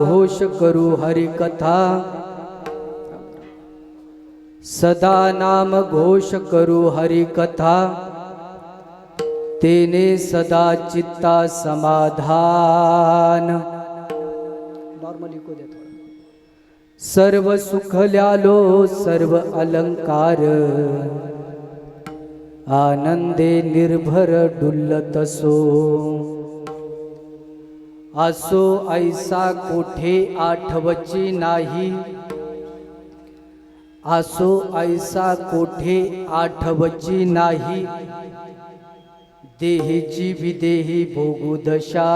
घोष करू हरि कथा, सदा नाम घोष करू हरि कथा, तेने सदा चित्ता समाधान। नॉर्मली को दे थोड़ा। सर्व सुख ल्यालो सर्व अलंकार, आनंदे निर्भर डुल्लतसो। असो ऐसा कोठे आठवची नाही, असो ऐसा कोठे आठवची नाही, देहीची विदेही भोगू दशा।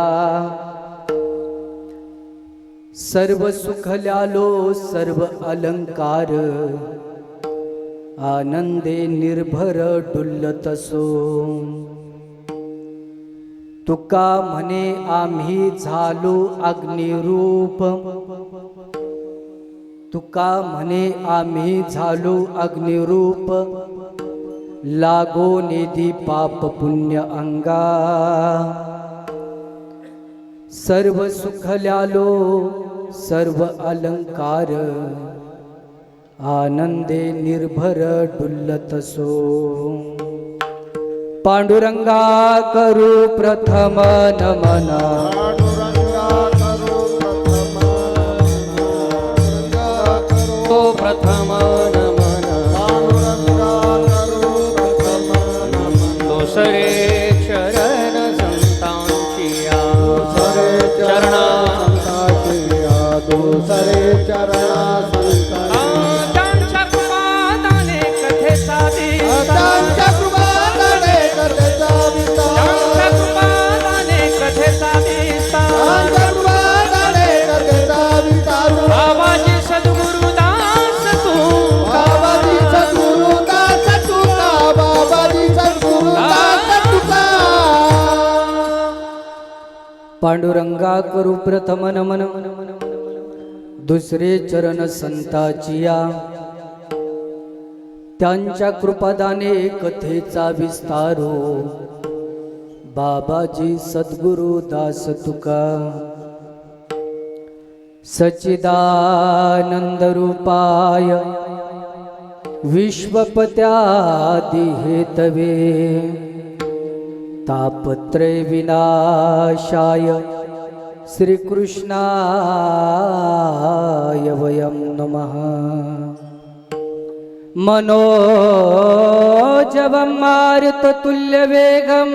सर्व सुख ल्यालो सर्व अलंकार, आनंदे निर्भर डुल्लतसो। तुका म्हणे आम्ही झालो अग्निरूप, तुका म्हणे आम्ही झालो अग्निरूप, लागो निधी पाप पुण्य अंगा। सर्व सुख ल्यालो सर्व अलंकार, आनंदे निर्भर डुल्लतसो। पांडुरंगा करू प्रथम नमन, तो प्रथम नमन, दोसरे चरण संतांचिया, दोसरे चरण त्यांच्या कृपादाने कथेचा त्यांच्या कृपादाने कथेचा विस्तार, त्यांच्या कृपादाने कथेचा विस्तार, त्यांच्या कृपादाने कथेचा विस्तार। बाबाजी सद्गुरुदास तू, बाबाजी सद्गुरुदास तुका, बाबाजी सद्गुरुदास तुका। पांडुरंगा करू प्रथम नमन, दुसरे चरण संताचिया, त्यांच्या कृपादाने कथेचा विस्तारो। बाबाजी सद्गुरु दास तुका, सच्चिदानंद रूपाय विश्वपत्यादि हेतवे, तापत्रय विनाशाय श्रीकृष्णाय वयं नमः। मनोजवं मारुततुल्यवेगं,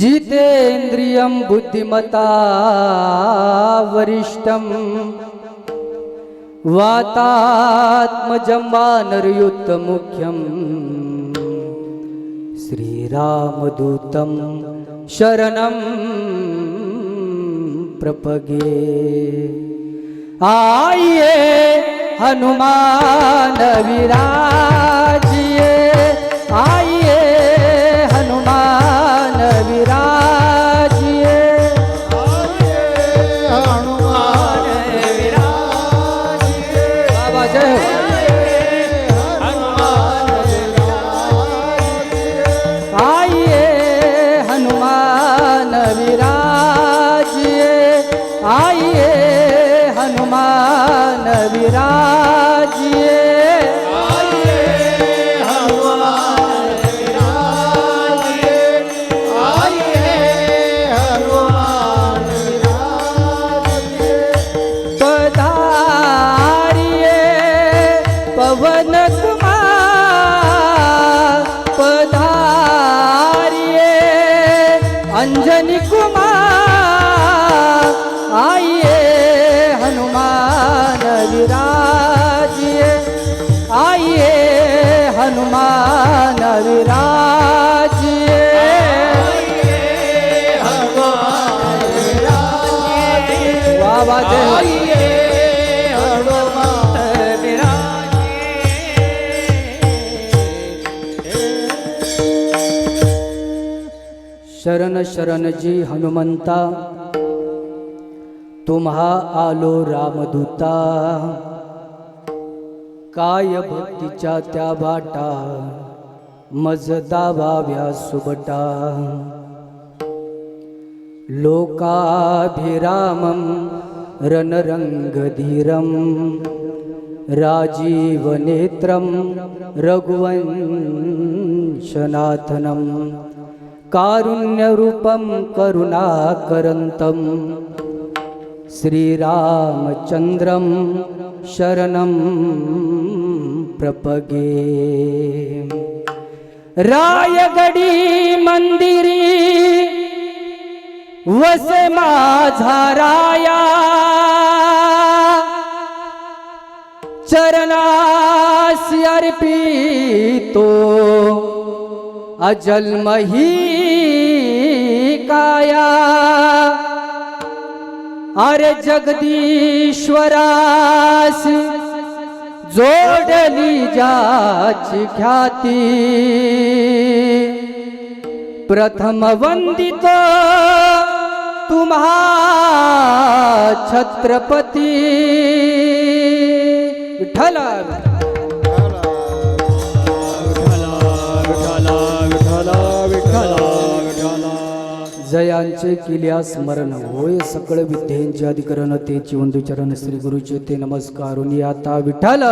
जितेन्द्रियं बुद्धिमता वरिष्ठं, वातात्मजं वानरयुतमुख्यं, श्रीरामदूतं शरणं प्रपगे। आइए हनुमान विराजिए, आइए हनुमान विराजिए, हनुमान विराजिए, बाबा जय हो। आइए हनुमान विराजिए, आइए हनुमान विराजिए, पधारिए पवन कुमार, पधारिए अंजनी कुमार, आइए हनुमान विराजिए, आइए हनुमान विराजिए, बाबा जय हो। शरण शरण जी हनुमंता, तुम्हा आलो रामदूता, काय भक्तीच्या त्या बाटा, मज दावाव्या सुबटा। लोकाभिरामं रणरङ्गधीरं राजीवनेत्रं रघुवंशनाथनं कारुण्यरूपं करुणाकरन्तं श्रीरामचन्द्रं शरणं प्रपगे। रायगडी मंदिरी वसे माझा राया, चरणासी अर्पितो अजन्मही काया। अरे जगदीश्वरासी जोडली जाची ख्याती, प्रथम वंदित तुम्हा छत्रपती विठ्ठल। जयांचे किल्या स्मरण होय सकळ विद्येंचे अधिकरण तेची वंदुचरण श्री गुरुचे ते नमस्कारुनी आता विठ्ठल।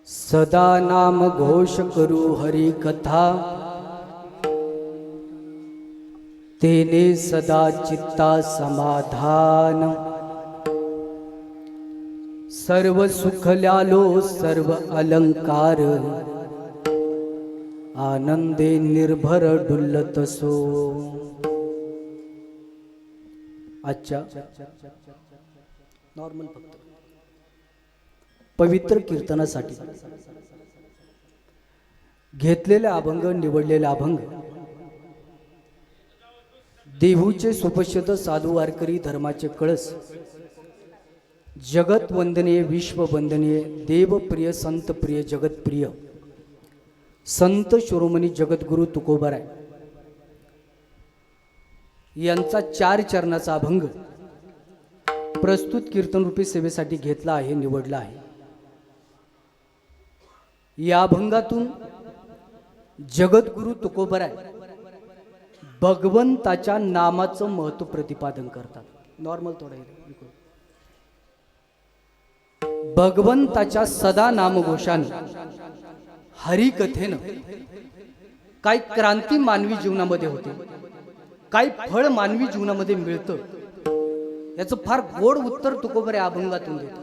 सदा नाम घोष करू हरि कथा, तेने सदा चित्ता समाधान। सर्व सुखल्यालो सर्व अलंकार, आनंदे निर्भर डुल्लतसो। आजच्या नॉर्मल फक्त पवित्र कीर्तनासाठी घेतलेले अभंग, निवडलेले अभंग देहूचे सुप्रसिद्ध साधू वारकरी धर्माचे कळस, जगत वंदनीय विश्व वंदनीय देवप्रिय संतप्रिय जगतप्रिय संत शिरोमणी जगद्गुरु तुकोबाराय यांचा 4 चरणाचा अभंग प्रस्तुत कीर्तन रूपी सेवेसाठी घेतला आहे, निवडला आहे। या अभंगातून जगद्गुरु तुकोबाराय भगवंताच्या नामाचं महत्त्व प्रतिपादन करतात। नॉर्मल थोडं भगवंताच्या सदा नामघोषाने हरिकथेनं काय क्रांती मानवी जीवनामध्ये होते, काय फळ मानवी जीवनामध्ये मिळतं, याचं फार गोड उत्तर तुकोबाराय अभंगातून देतो।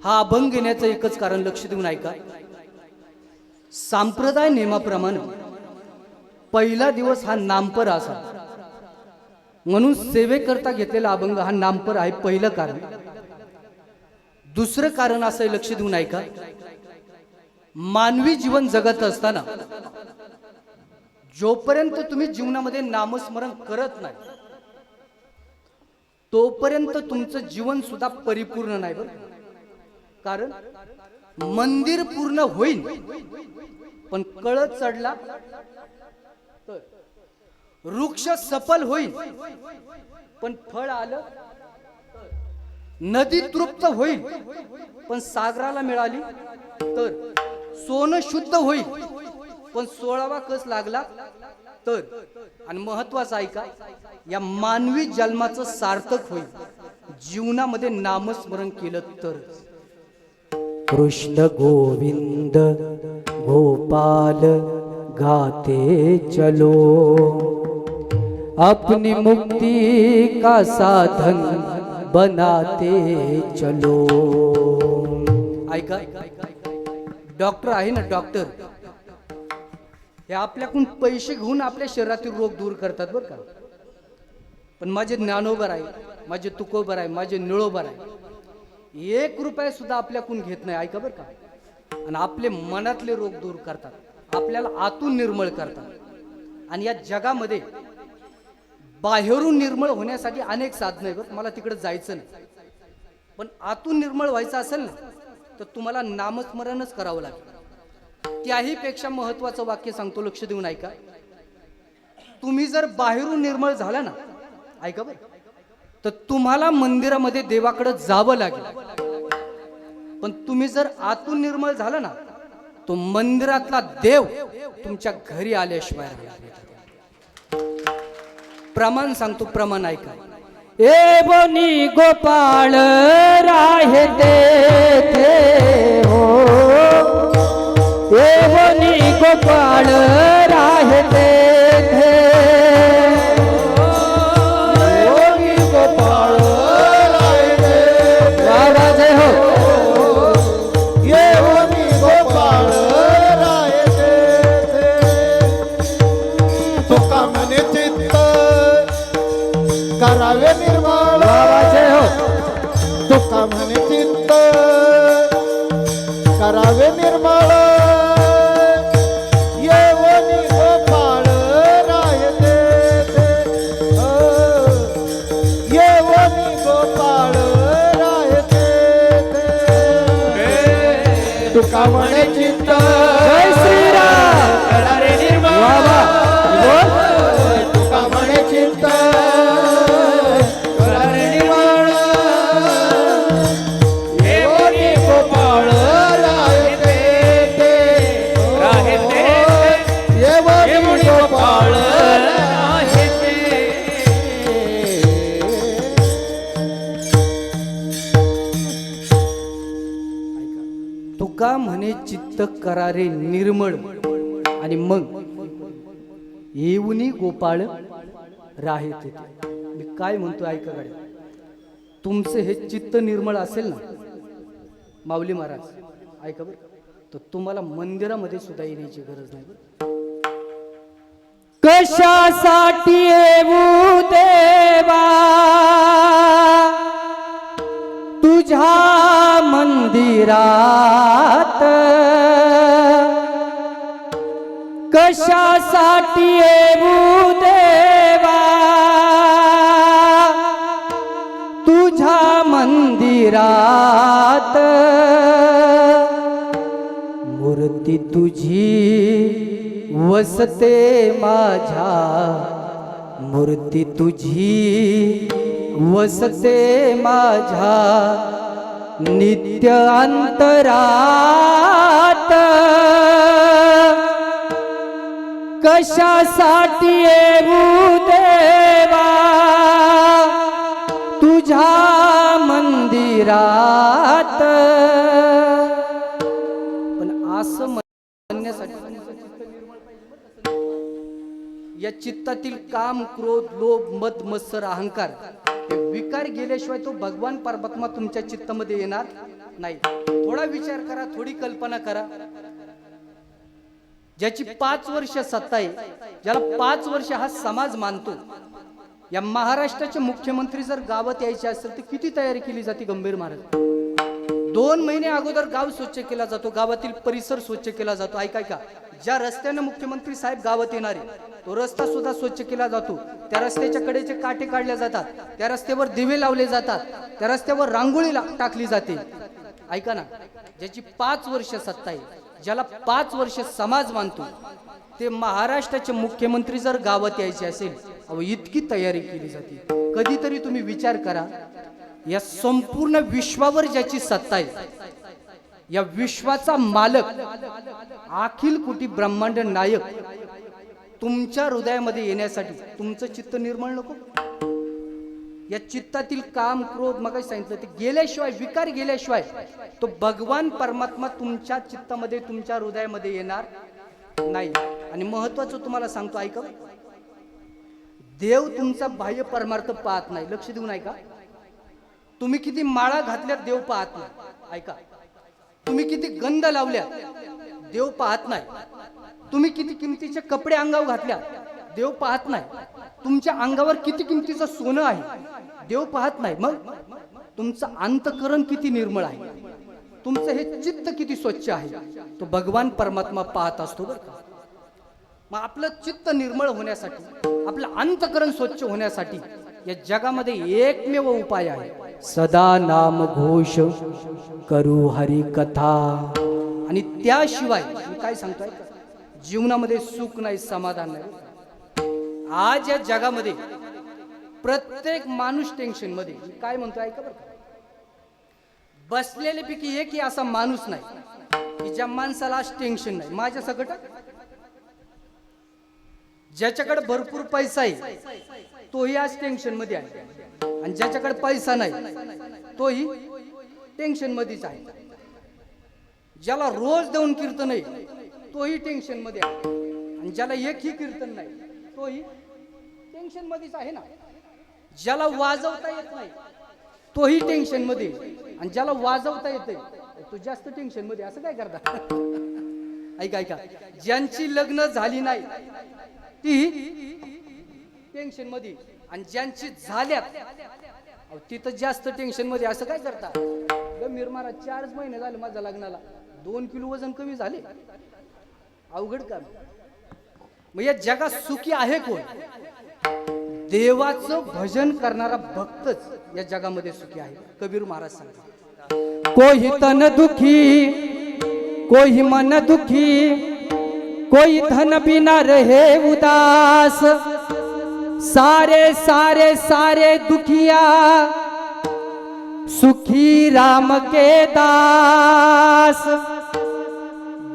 हा अभंग घेण्याचं एकच कारण, लक्ष देऊन ऐका। संप्रदाय नियमाप्रमाणे पहिला दिवस हा नामपर असा, म्हणून सेवेकरता घेतलेला अभंग हा नामपर आहे, पहिलं कारण। दुसरं कारण असं आहे, लक्ष देऊन ऐका। मानवी जीवन जगत असताना जोपर्यंत तुम्ही जीवनामध्ये नामस्मरण करत नाही तोपर्यंत तुमचं जीवन सुद्धा परिपूर्ण नाही बरं। कारण मंदिर पूर्ण होईल पण कळस चढला तर, वृक्ष सफल होईल पण फळ आलं तर, नदी तृप्त होईल पण सागराला मिळाली तर, सोनं शुद्ध होईल पण 16वा कस लागला तर, आणि महत्वाचं ऐका, या मानवी जन्माचं सार्थक होईल जीवनामध्ये नामस्मरण केलं तर। कृष्ण गोविंद गोपाल गाते चलो, अपनी मुक्ति का साधन बनाते चलो। ऐका, डॉक्टर आहे ना, डॉक्टर हे आपल्याकडून पैसे घेऊन आपल्या शरीरातील रोग दूर करतात बरं का। पण माझे ज्ञानोबर आहे, माझे तुकोबर आहे, माझे निळोबर आहे, 1 रुपया सुद्धा आपल्याकडून घेत नाही, ऐका बरं का। आणि आपले मनातले रोग दूर करतात, आपल्याला आतून निर्मळ करतात। आणि या जगामध्ये बाहेरून निर्मळ होण्यासाठी अनेक साधनं आहेत बरं, मला तिकडे जायचं नाही। पण आतून निर्मळ व्हायचं असेल ना तर तुम्हाला नामस्मरणच करावं लागेल। त्याही पेक्षा महत्वाचं वाक्य सांगतो, लक्ष देऊन ऐका। तुम्ही जर बाहेरून निर्मळ झाला ना, ऐका बरं, तर तुम्हाला मंदिरामध्ये देवाकडे जावं लागेल। पण तुम्ही जर आतून निर्मळ झाला ना, तो मंदिरातला देव तुमच्या घरी आल्याशिवाय राहणार नाही. प्रमाण सांगतो, प्रमाण ऐका. ए बोनी गोपाळ राहे तेथे हो, ए बोनी गोपाळ राहे तेथे, योगी गोपाळ राहिले बाबा जय हो. योगी गोपाळ राहिले तुका मने चित्त करावे निर्मळ बाबा जय हो. तुका म्हणे चित्त करावे निर्मळ येवनी गोपाळ राहते येवनी गोपाळ राहते तुका म्हणे चित्त जय श्रीराम. करावे निर्मळ बाबा बोल. तुका म्हणे चित्त करावे निर्मळ येवनी गोपाळ राहते येवनी गोपाळ तुका म्हणे चित्त करारे निर्मळ, आणि मग येऊनी गोपाळ राहे तेथे. मी काय म्हणतो ऐका गाडी. तुमचं हे चित्त निर्मळ असेल ना माऊली महाराज, ऐका बरं, तर तुम्हाला मंदिरामध्ये सुद्धा येण्याची गरज नाही बरं. कशासाठी येऊ देवा तुझ्या मंदिरात, कशासाठी येऊ देवा तुझ्या मंदिरात, मूर्ती तुझी वसते माझ्या, मूर्ती तुझी वसते माझ्या नित्य अंतरात, कशासाठी येऊ देवा तुझ्या मंदिरात. पण असं म्हणण्यासाठी या चित्तातील काम, क्रोध, लोभ, मद, मत्सर, अहंकार हे विकार गेल्याशिवाय तो भगवान परमात्मा तुमच्या चित्तामध्ये येणार नाही. थोडा विचार करा, थोडी कल्पना करा. ज्याची 5 वर्ष सत्ता आहे, ज्याला 5 वर्ष हा समाज मानतो, या महाराष्ट्राचे मुख्यमंत्री जर गावात यायचे असेल तर किती तयारी केली जाते गंभीर महाराज. 2 महिने अगोदर गाव स्वच्छ केला जातो, गावातील परिसर स्वच्छ केला जातो. ऐकाय का, ज्या रस्त्याने मुख्यमंत्री साहेब गावात येणार आहे तो रस्ता सुद्धा स्वच्छ केला जातो. त्या रस्त्याच्या कडेचे काटे काढले जातात, त्या रस्त्यावर दिवे लावले जातात, त्या रस्त्यावर रांगोळी टाकली जाते. ऐका ना, ज्याची 5 वर्ष सत्ता आहे, ज्याला 5 वर्ष समाज मानतो, ते महाराष्ट्राचे मुख्यमंत्री जर गावात यायचे असेल, अहो इतकी तयारी केली जाते. कधीतरी तुम्ही विचार करा, या संपूर्ण विश्वावर ज्याची सत्ता आहे, या विश्वाचा मालक, अखिल कोटी ब्रह्मांड नायक तुमच्या हृदयामध्ये येण्यासाठी तुमचं चित्त निर्मळ नको? या चित्तातील काम, क्रोध, मग सांगितलं, ते गेल्याशिवाय, विकार गेल्याशिवाय तो भगवान परमात्मा तुमच्या चित्तामध्ये, तुमच्या हृदयामध्ये येणार नाही. आणि महत्वाचं तुम्हाला सांगतो, ऐका, देव तुमचा बाह्य परमार्थ पाहत नाही. लक्ष देऊन ऐका. तुम्ही किती माळा घातल्यात देव पाहत नाही. ऐका, तुम्ही किती गंध लावल्या देव पाहत नाही. तुम्ही किती किमतीचे कपडे अंगावर घातल्या देव पाहत नाही. तुमच्या अंगावर किती किमतीचं सोनं आहे देव पाहत नाही. मग तुमचं अंतकरण किती निर्मळ आहे, तुमचं हे चित्त किती स्वच्छ आहे, तो भगवान परमात्मा पाहत असतो बरं का. मग आपलं चित्त निर्मळ होण्यासाठी, आपलं अंतकरण स्वच्छ होण्यासाठी या जगामध्ये एकमेव उपाय आहे, सदा नाम घोष करू हरी कथा. आणि त्याशिवाय मी काय सांगतोय, जीवनामध्ये सुख नाही, समाधान नाही. आज या जगामध्ये प्रत्येक माणूस टेन्शन मध्ये. काय म्हणतोय ऐका बरं, बसलेल्यापैकी एकही असा माणूस नाही की ज्या माणसाला आज टेन्शन नाही. माझ्या सकट ज्याच्याकडे भरपूर पैसा आहे तोही आज टेन्शन मध्ये आहे, आणि ज्याच्याकडे पैसा नाही तोही टेन्शन मध्येच आहे. ज्याला रोज देऊन कीर्तन आहे तोही टेन्शन मध्ये आहे, आणि ज्याला एकही कीर्तन नाही तोही टेन्शन मध्येच आहे ना. ज्याला वाजवता येत नाही तोही टेन्शन मध्ये, आणि ज्याला वाजवता येते तो जास्त टेन्शन मध्ये. असं काय करता? ऐका ऐका, ज्यांची लग्न झाली नाही ती टेन्शन मध्ये, आणि ज्यांची झाल्यात तिथं जास्त टेन्शन मध्ये. असं काय करता? गंभीर महाराज 4 महिने झाले माझ्या लग्नाला, 2 किलो वजन कमी झाले. अवघड काम. मग या जगात सुखी आहे कोण? देवाचं भजन करणारा भक्तच या जगामध्ये सुखी आहे. कबीर महाराज सांगतात, कोई तन दुखी, कोई मन दुखी, कोई धन बिना रहे उदास, सारे सारे सारे दुखिया सुखी राम के दास.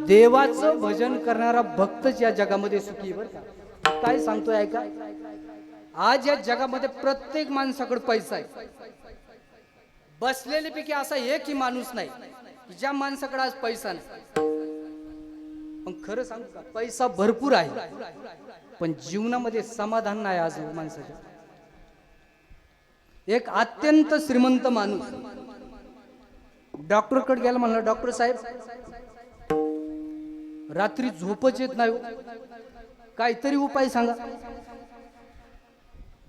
देवाचं भजन करणारा भक्तच या जगामध्ये सुखी आहे. बरं का? काय सांगतोय ऐका. आज या जगामध्ये प्रत्येक माणसाकडे पैसा आहे. बसलेल्यापैकी असा एकही माणूस नाही ज्या माणसाकडे आज पैसा नाही. पण खरं सांगू का, पैसा भरपूर आहे पण जीवनामध्ये समाधान नाही आज माणसाच्या. एक अत्यंत श्रीमंत माणूस डॉक्टरकडे गेला, म्हणला डॉक्टर साहेब रात्री झोपच येत नाही, काहीतरी उपाय सांगा.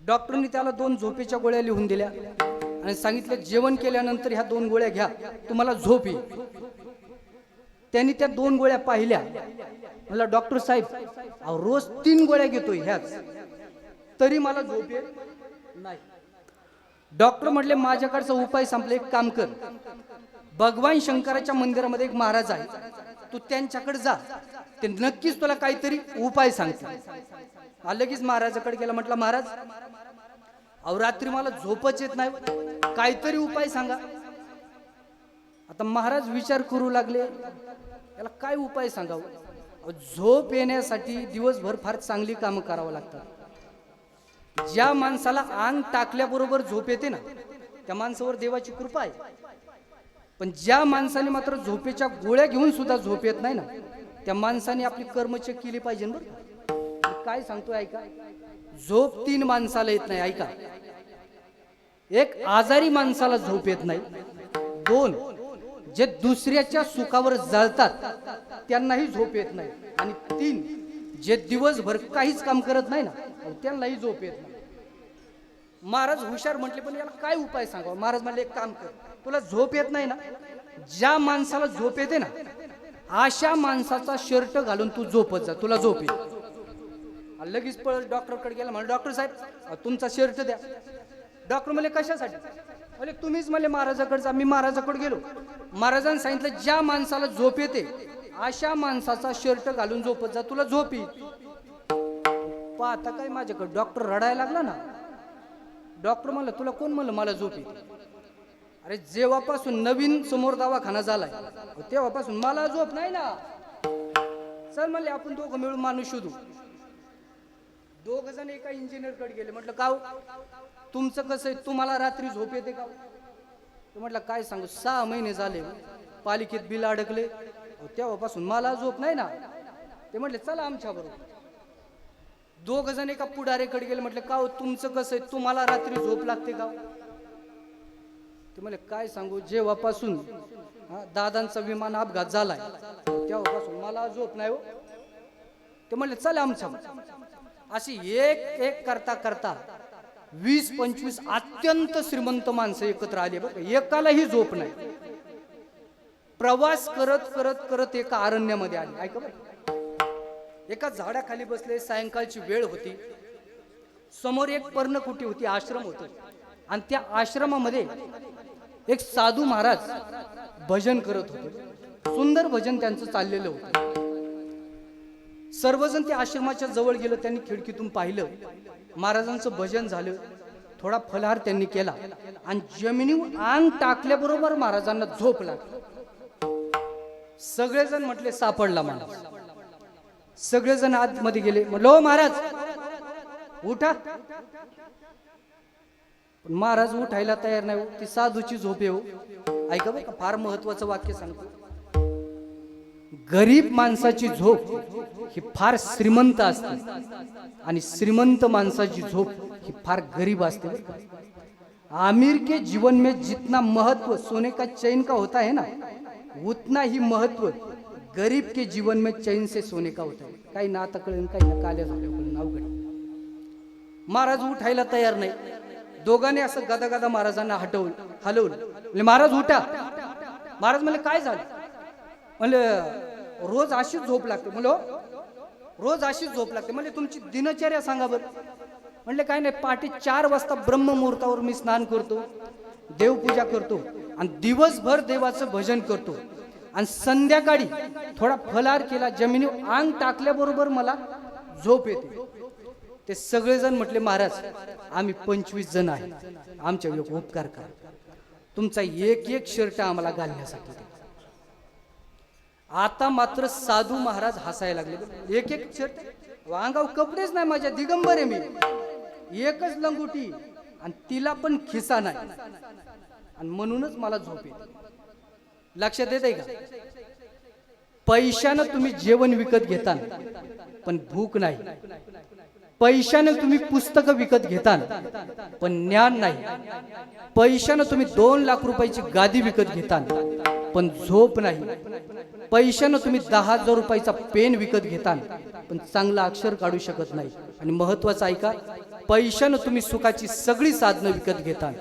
डॉक्टरनी त्याला 2 झोपेच्या गोळ्या लिहून दिल्या आणि सांगितलं जेवण केल्यानंतर ह्या 2 गोळ्या घ्या, तुम्हाला झोप येईल. त्यांनी त्या 2 गोळ्या पाहिल्या. म्हणला डॉक्टर साहेब रोज 3 गोळ्या घेतोय ह्याच, तरी मला झोप येत नाही. डॉक्टर म्हटले माझ्याकडचा उपाय संपला, एक काम कर, भगवान शंकराच्या मंदिरामध्ये एक महाराज आहे, तू त्यांच्याकडे जा, ते नक्कीच तुला काहीतरी उपाय सांगतील. लगेच महाराजाकडे गेला. म्हटलं महाराज रात्री मला झोपच येत नाही, काहीतरी उपाय सांगा. आता महाराज विचार करू लागले याला काय उपाय सांगावं. झोप येण्यासाठी दिवसभर फार चांगली कामं करावं लागतात. ज्या माणसाला अंग टाकल्याबरोबर झोप येते ना त्या माणसावर देवाची कृपा आहे. पण ज्या माणसाने मात्र झोपेच्या गोळ्या घेऊन सुद्धा झोप येत नाही ना त्या माणसाने आपली कर्म चेक केली पाहिजे. बरं काय सांगतोय ऐका. झोप 3 माणसाला येत नाही. ऐका, एक आजारी माणसाला झोप येत नाही, 2 जे दुसऱ्याच्या सुखावर जळतात त्यांनाही झोप येत नाही, आणि 3 जे दिवसभर काहीच काम करत नाही ना त्यांनाही झोप येत नाही. महाराज हुशार म्हटले पण याला काय उपाय सांगावा. महाराज म्हणले एक काम कर, तुला झोप येत नाही ना, ज्या माणसाला झोप येते ना अशा माणसाचा शर्ट घालून तू झोपत जा, तुला झोप येईल. लगेच पळत डॉक्टरकडे गेला. म्हणलं डॉक्टर साहेब तुमचा शर्ट द्या. डॉक्टर म्हणले कशासाठी. म्हणजे तुम्हीच म्हणले महाराजाकडे जा. मी महाराजाकडे गेलो, महाराजांनी सांगितलं ज्या माणसाला झोप येते अशा माणसाचा शर्ट घालून झोपत जा, तुला झोप येईल. पाहता काय माझ्याकडे डॉक्टर रडायला लागला ना. डॉक्टर म्हणलं तुला कोण म्हणलं मला झोप येईल. अरे जेव्हापासून नवीन समोर दवाखाना झालाय तेव्हापासून मला झोप नाही ना. चल म्हणले आपण दोघं मिळून माणूस शोधू. 2 जण एका इंजिनियर कडे गेले. म्हटलं काव तुमचं कसं आहे, तुम्हाला रात्री झोप येते का. तो म्हटलं काय सांगू 6 महिने झाले पालिकेत बिल अडकले, तेव्हापासून मला झोप नाही ना. ते म्हटले चला आमच्या बरोबर. 2 जण एका पुढाऱ्याकडे गेले. म्हटलं काव तुमचं कसं आहे, तुम्हाला रात्री झोप लागते का. ते म्हटले काय सांगू जेव्हापासून दादांचा विमान अपघात झालाय तेव्हापासून मला झोप नाही हो. ते म्हटले चला आमच्या. अशी एक करता करता 20-25 अत्यंत श्रीमंत माणसं एकत्र आले. बघ एकालाही झोप नाही. प्रवास करत करत करत एका अरण्यामध्ये आले. ऐका बघ, एका झाडाखाली बसले. सायंकाळची वेळ होती. समोर एक पर्णकुटी होती, आश्रम होता, आणि त्या आश्रमामध्ये एक साधू महाराज भजन करत होते. सुंदर भजन त्यांचं चाललेलं होतं. सर्वजण त्या आश्रमाच्या जवळ गेलं. त्यांनी खिडकीतून पाहिलं, महाराजांचं भजन झालं. थोडा फलाहार त्यांनी केला आणि जमिनीवर अंग टाकल्याबरोबर महाराजांना झोप लागली. सगळेजण म्हटले सापडला माणूस. सगळेजण आतमध्ये गेले. म्हटलं "ओ महाराज उठा." पण महाराज उठायला तयार नाही हो. ती साधूची झोप येऊ. ऐका बरं का, फार महत्वाचं वाक्य सांगतो. गरीब माणसाची झोप ही फार श्रीमंत असते आणि श्रीमंत माणसाची झोप ही फार गरीब असते बरं का. आमिर के जीवन में जितना महत्व सोने का चैन का होता है ना, उतना ही महत्व गरीब के जीवन में चैन से सोने का होता है. काही नातं कळेल, काही ना काल्या झाल्या कळेल, अवघड. महाराज उठायला तयार नाही. दोघांनी असं गदा गदा महाराजांना हलवलं. म्हणजे महाराज उठा. महाराज म्हणले काय झालं? म्हणले रोज अशीच झोप लागते. म्हणलो रोज अशीच झोप लागते. म्हणजे तुमची दिनचर्या सांगा बरं. म्हणले काय नाही, पहाटे 4 वाजता ब्रह्ममुहूर्तावर मी स्नान करतो, देवपूजा करतो आणि दिवसभर देवाचं भजन करतो आणि संध्याकाळी थोडा फलाहार केला, जमिनीवर अंग टाकल्याबरोबर मला झोप येते. ते सगळेजण म्हटले महाराज आम्ही 25 जण आहे, आमच्यावर एक उपकार करा, तुमचा एक एक शर्ट आम्हाला घालण्यासाठी द्या. आता मात्र साधू महाराज हसायला लागले. एक एक शर्ट, अंगावर कपडेच नाही माझ्या, दिगंबर आहे मी, एकच लंगोटी आणि तिला पण खिसा नाही आणि म्हणूनच मला झोप येते. लक्षात येते का? पैशानं तुम्ही जेवण विकत घेता पण भूक नाही. पैशाने तुम्ही पुस्तकं विकत घेता पण ज्ञान नाही. पैशाने तुम्ही 2 लाख रुपयाची गादी विकत घेता पण झोप नाही. पैशाने तुम्ही 10,000 रुपयाचा पेन विकत घेता पण चांगलं अक्षर काढू शकत नाही. आणि महत्वाचं ऐका, पैशाने तुम्ही सुखाची सगळी साधनं विकत घेता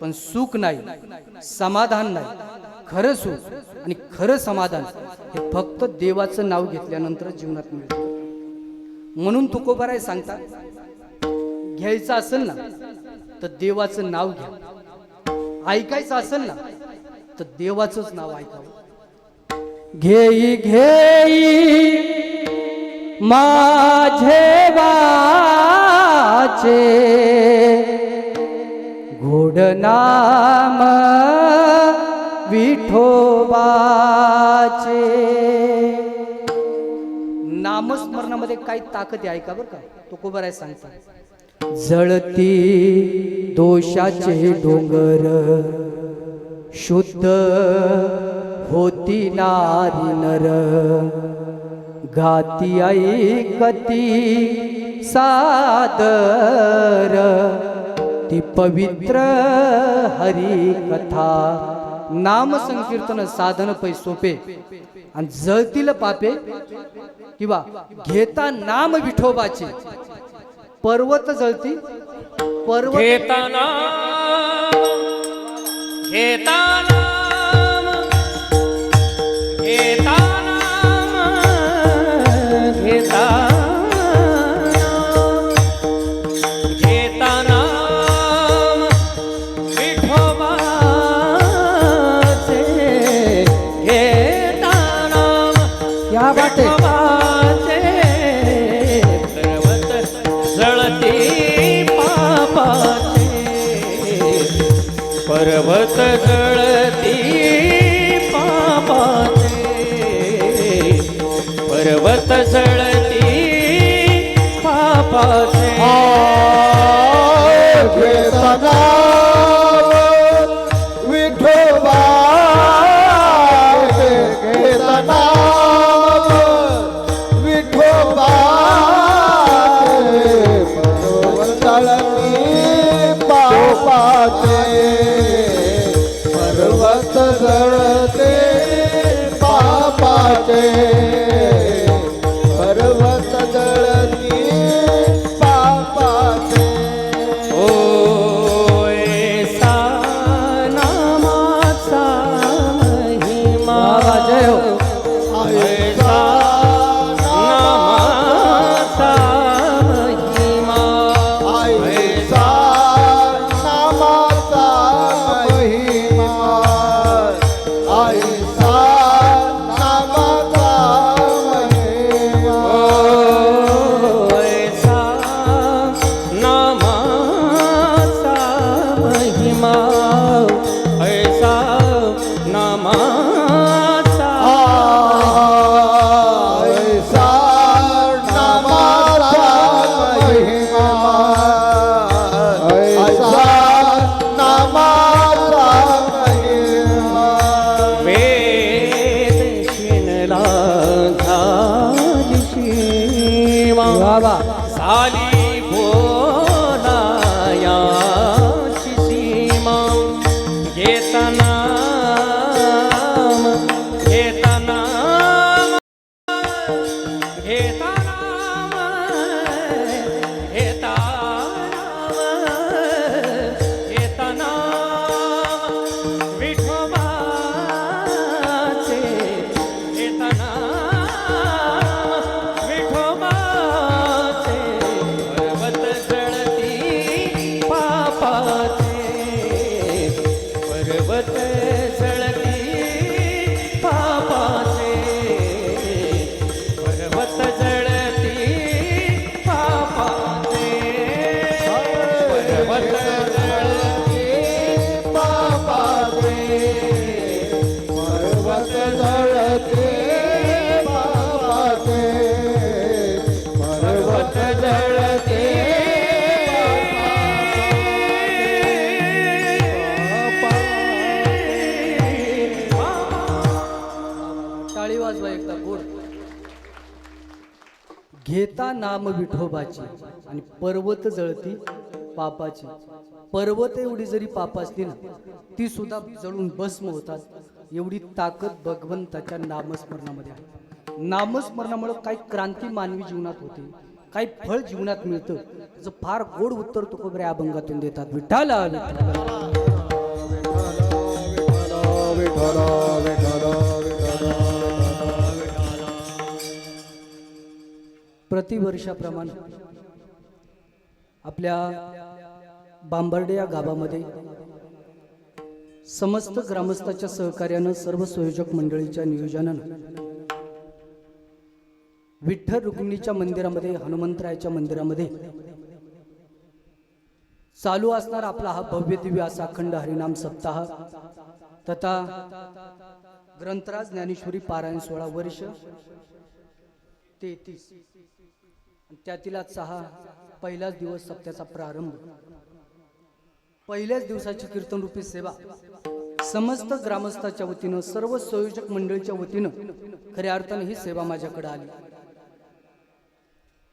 पण सुख नाही, समाधान नाही. खरं सुख आणि खरं समाधान हे फक्त देवाचं नाव घेतल्यानंतर जीवनात मिळतं. म्हणून तुकोबाराय सांगता, घ्यायचं असेल ना तर देवाचं नाव घ्या, ऐकायचं असेल ना तर देवाचंच नाव ऐकावं. घेई घेई माझे वाचे गोड नाम विठोबाचे. नामस्मरणामध्ये काही ताकद आहे ऐका बरं का. तुकोबाराय सांगता, जळती दोषाचे डोंगर शुद्ध होती नारी नर. गाती ऐकती सादर ती पवित्र हरी कथा. नाम संकीर्तन साधन पै सोपे आणि जळतील पापे किंवा घेता नाम विठोबाचे. पर्वत जळती, पर्वत घेताना घेताना घेताना घेताना विठोबाचे घेताना क्या बात है. पर्वत जळती पापाचे, पर्वत जळती पापाचे. घेताना विठोबा घेताना विठोबा पर्वत जळती पापाचे, पर्वत जळते पापाचे, पर्वत जळती पापाचे. बाबा झाली बोलायाची सीमा घेता नाम घेता नाम घेता नाम घेता नाम विठोबाचे घेता नाम विठोबाचे पर्वत जळती पापाचे पर्वत जळती पापाचे पर्वत जळती पापाचे पर्वत जळती पापाचे पर्वत जळते पापाचे पर्वत जळते टाळी वाजवा एकदा गोड. घेता नाम विठोबाची आणि पर्वत जळती पापाची. पर्वत एवढी जरी पाप असली ना ती सुद्धा जळून भस्म होतात. एवढी ताकद भगवंताच्या नामस्मरणामध्ये आहे. नामस्मरणामुळे काही क्रांती मानवी जीवनात होते, काही फळ जीवनात मिळतं. त्याचं फार गोड उत्तर तुकोबऱ्या अभंगातून देतात. विठ्ठला विठ्ठला. प्रतिवर्षाप्रमाणे आपल्या बांबर्डे या गावामध्ये समस्त ग्रामस्थाच्या सहकार्यानं सर्व संयोजक मंडळीच्या नियोजनानं विठ्ठल रुक्मिणीच्या मंदिरामध्ये, हनुमंतरायाच्या मंदिरामध्ये चालू असणार आपला हा भव्य दिव्य असा अखंड हरिनाम सप्ताह तथा ग्रंथराज ज्ञानेश्वरी पारायण 16 वर्ष 33 त्यातील आजचा हा पहिलाच दिवस सप्त्याचा प्रारंभ. पहिल्याच दिवसाची कीर्तनरूपी सेवा समस्त ग्रामस्थाच्या वतीनं, सर्व संयोजक मंडळीच्या वतीनं खऱ्या अर्थाने ही सेवा माझ्याकडे आली.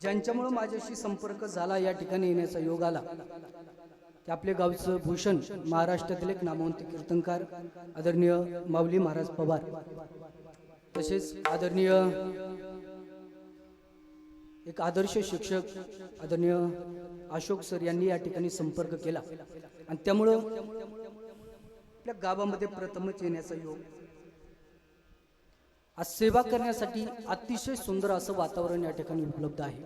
ज्यांच्यामुळे माझ्याशी संपर्क झाला, या ठिकाणी येण्याचा योग आला, ते आपले गावचं भूषण, महाराष्ट्रातील एक नामवंत कीर्तनकार आदरणीय माऊली महाराज पवार, तसेच आदरणीय एक आदर्श शिक्षक आदरणीय अशोक सर यांनी या ठिकाणी संपर्क केला आणि त्यामुळं आपल्या गावामध्ये प्रथमच येण्याचा योग. आज सेवा करण्यासाठी अतिशय सुंदर असं वातावरण या ठिकाणी उपलब्ध आहे.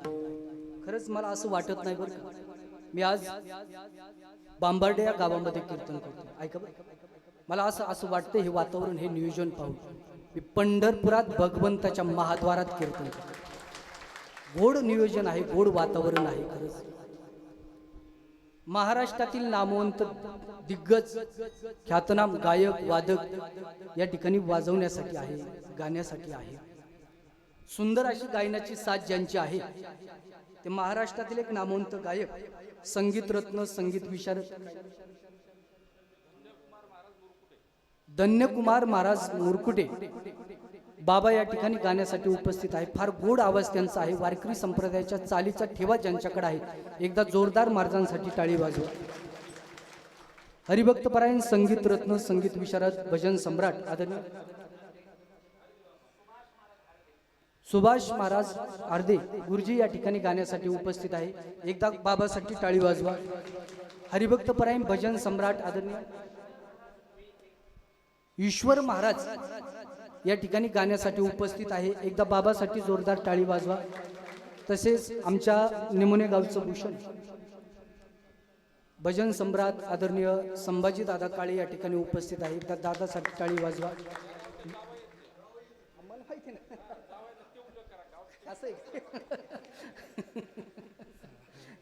खरंच मला असं वाटत नाही बरं का, मी आज बांबर्डे या गावामध्ये कीर्तन करतो. ऐका बरं, मला असं वाटतं हे वातावरण, हे नियोजन पाहून मी पंढरपुरात भगवंताच्या महाद्वारात कीर्तन करतो. गोड नियोजन आहे, गोड वातावरण आहे. खरंच महाराष्ट्रातील नामवंत दिग्गज ख्यातनाम गायक वादक या ठिकाणी वाजवण्यासाठी आहे, गाण्यासाठी आहे. सुंदर अशी गायनाची साथ ज्यांची आहे ते महाराष्ट्रातील एक नामवंत गायक, संगीत रत्न, संगीत विशारद धन्यकुमार महाराज मुरकुटे बाबा या ठिकाणी गाण्यासाठी उपस्थित आहे. फार गोड आवाज त्यांचा आहे. वारकरी संप्रदायाच्या चालीचा ठेवा ज्यांच्याकडे आहे, एकदा जोरदार महाराजांसाठी टाळी वाजवा. हरिभक्त परायण, संगीत रत्न, संगीत विशारद, भजन सम्राट आदरणीय सुभाष महाराज अर्धे गुरुजी या ठिकाणी गाण्यासाठी उपस्थित आहे. एकदा बाबासाठी टाळी वाजवा. हरिभक्त परायण, भजन सम्राट आदरणीय ईश्वर महाराज या ठिकाणी गाण्यासाठी उपस्थित आहे. एकदा बाबासाठी जोरदार टाळी वाजवा. तसेच आमच्या निमोने गावचं भूषण भजन सम्राट आदरणीय संभाजी दादा काळे या ठिकाणी उपस्थित आहे. एकदा दादासाठी टाळी वाजवा.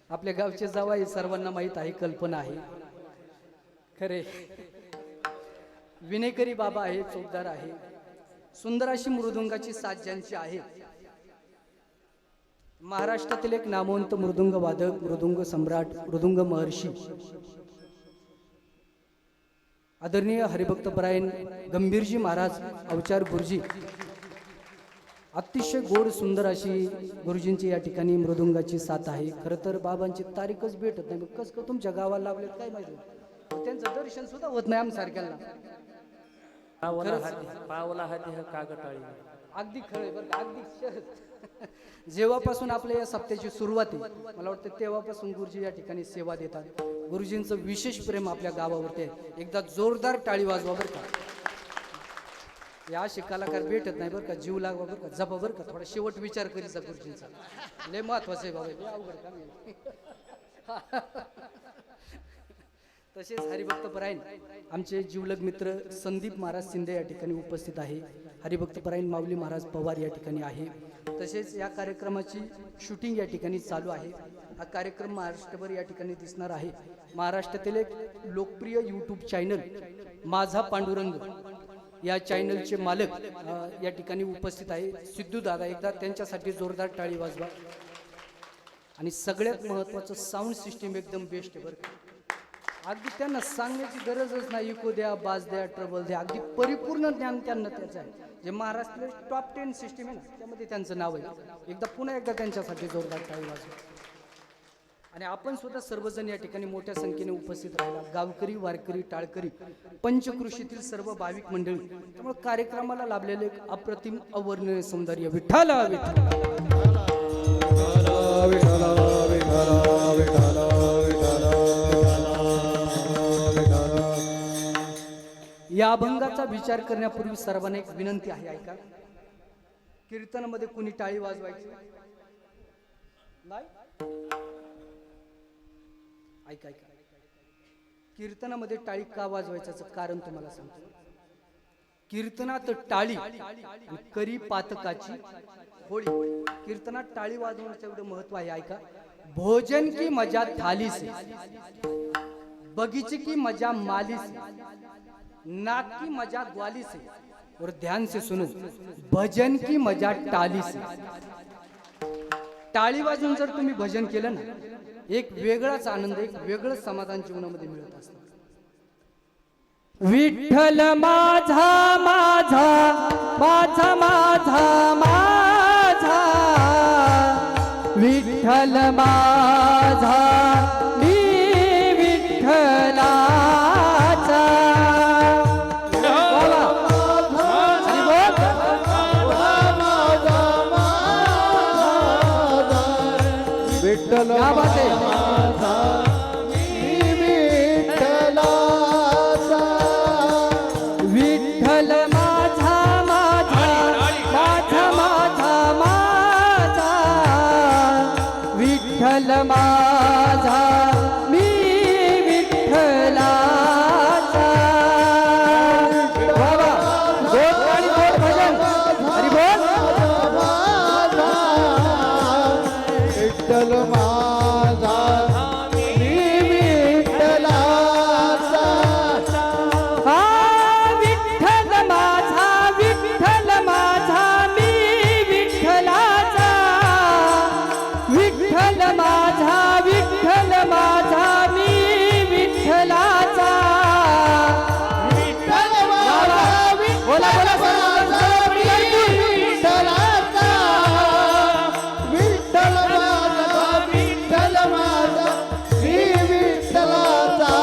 आपल्या गावचे जावाई सर्वांना माहीत आहे, कल्पना आहे. खरे विनेकरी बाबा आहे, चौकदार आहे. सुंदर अशी मृदुंगाची साथ ज्यांची आहे, महाराष्ट्रातील एक नामवंत मृदुंग वादक, मृदुंग सम्राट, मृदुंग महर्षी आदरणीय हरिभक्त परायण गंभीरजी महाराज अवचार गुरुजी अतिशय गोड सुंदर अशी गुरुजींची या ठिकाणी मृदुंगाची साथ आहे. खरं तर बाबांची तारीखच भेटत नाही. कस का तुमच्या गावाला लावलेत काय माहिती, त्यांचं दर्शन सुद्धा होत नाही आमसारख्याला. पावला हाती हा कागटाळी. अगदी खरं आहे बरं का, अगदी शरद. जेव्हापासून आपल्या या सप्त्याची सुरुवात आहे, मला वाटतं तेव्हापासून गुरुजी या ठिकाणी सेवा देतात. गुरुजींचं विशेष प्रेम आपल्या गावावरती आहे. एकदा जोरदार टाळी वाजवा बरं का. या असे कलाकार भेटत नाही बरं का. जीव लागवा बरं का, जपा बरं का. थोडा शेवट विचार करीचा गुरुजींचा, लय महत्वाचं आहे बाबा, लय अवघड काम आहे. तसेच हरिभक्तपरायण आमचे जीवलग मित्र संदीप महाराज शिंदे या ठिकाणी उपस्थित आहे. हरिभक्तपरायण माऊली महाराज पवार या ठिकाणी आहे. तसेच या कार्यक्रमाची शूटिंग या ठिकाणी चालू आहे. हा कार्यक्रम महाराष्ट्रभर या ठिकाणी दिसणार आहे. महाराष्ट्रातील एक लोकप्रिय यूट्यूब चॅनल माझा पांडुरंग या चॅनलचे मालक या ठिकाणी उपस्थित आहे. सिद्धू दादा, एकदा त्यांच्यासाठी जोरदार टाळी वाजवा. आणि सगळ्यात महत्त्वाचं साऊंड सिस्टीम एकदम बेस्ट आहे बरं का. अगदी त्यांना सांगण्याची गरजच नाही. इको द्या, बाज द्या, ट्रबल द्या, अगदी परिपूर्ण ज्ञान त्यांना त्याचं आहे. जे महाराष्ट्रातील टॉप 10 सिस्टीम आहे ना, त्यामध्ये त्यांचं नाव आहे. पुन्हा एकदा त्यांच्यासाठी जोरदार टाळी वाजवा. आणि आपण सुद्धा सर्वजण या ठिकाणी मोठ्या संख्येने उपस्थित राहिला. गावकरी, वारकरी, टाळकरी, पंचकृषीतील सर्व भाविक मंडळी. त्यामुळे कार्यक्रमाला लाभलेले एक अप्रतिम अवर्णनीय सौंदर्य. विठ्ठल या अभंगाचा विचार करण्यापूर्वी सर्वांना एक विनंती आहे, ऐका. कीर्तनामध्ये कुणी टाळी वाजवायची नाही. ऐका ऐका, कीर्तनामध्ये टाळी का वाजवायचं कारण तुम्हाला सांगतो. कीर्तनात टाळी आणि करी पातकाची होळी. कीर्तनात टाळी वाजवण्याचं एवढं महत्व आहे, ऐका. भोजन की मजा थाली से, बगीचे की मजा माली से, नाक की मजा ग्वाली से, और ध्यान से सुनो, भजन की मजा टाली से. टाळी वाजवून जर तुम्ही भजन केलं ना, एक वेगळाच आनंद, एक वेगळंच समाधान जीवनामध्ये मिळत असतं. विठ्ठल माझा माझा माझा माझा माझा, विठ्ठल माझा मी विठ्ठलाचा. विठ्ठल क्या बात है. विठ्ठल माझा माझा माझा माझा माझा, विठ्ठल माझा मी विठ्ठलाचा. बाबा गोड आणि गोड भजन. हरी बोल. विठ्ठल माझा मी विठ्ठलाचा. विठ्ठल माझा विठ्ठल माझा मी विठ्ठलाचा. विठ्ठल माझा विठ्ठल माझा मी विठ्ठलाचा. विठ्ठल माझा बोला बोला विठ्ठलाचा. विठ्ठल माझा विठ्ठल माझा मी विठ्ठलाचा.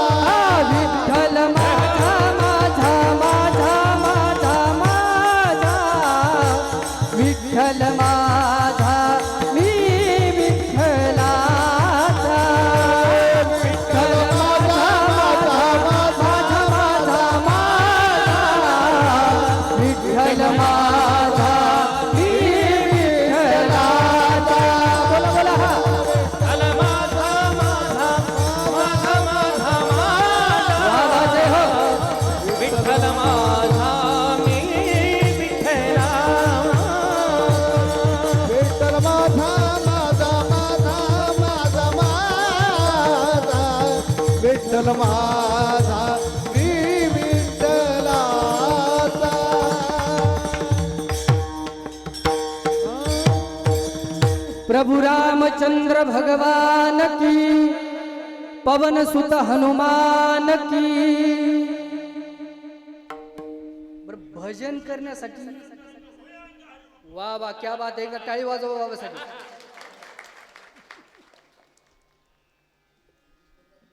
विठ्ठल माझा माझा माझा माझा माझा, विठ्ठल माझा मी विठ्ठलाचा. विठ्ठल माझा माझा माझा माझा माझा, विठ्ठल माझा मी विठ्ठलाचा. बोला बोला. आवाज आहे हो. विठ्ठल माझा मी विठ्ठला. विठ्ठल माझा माझा माझा माझा माझा, विठ्ठल माझा मी विठ्ठलाचा. प्रभु रामचंद्र भगवान की, पवन सुत हनुमान की. भजन करण्यासाठी वा वा क्या बात आहे. एकदा टाळी वाजवा बाबासाठी.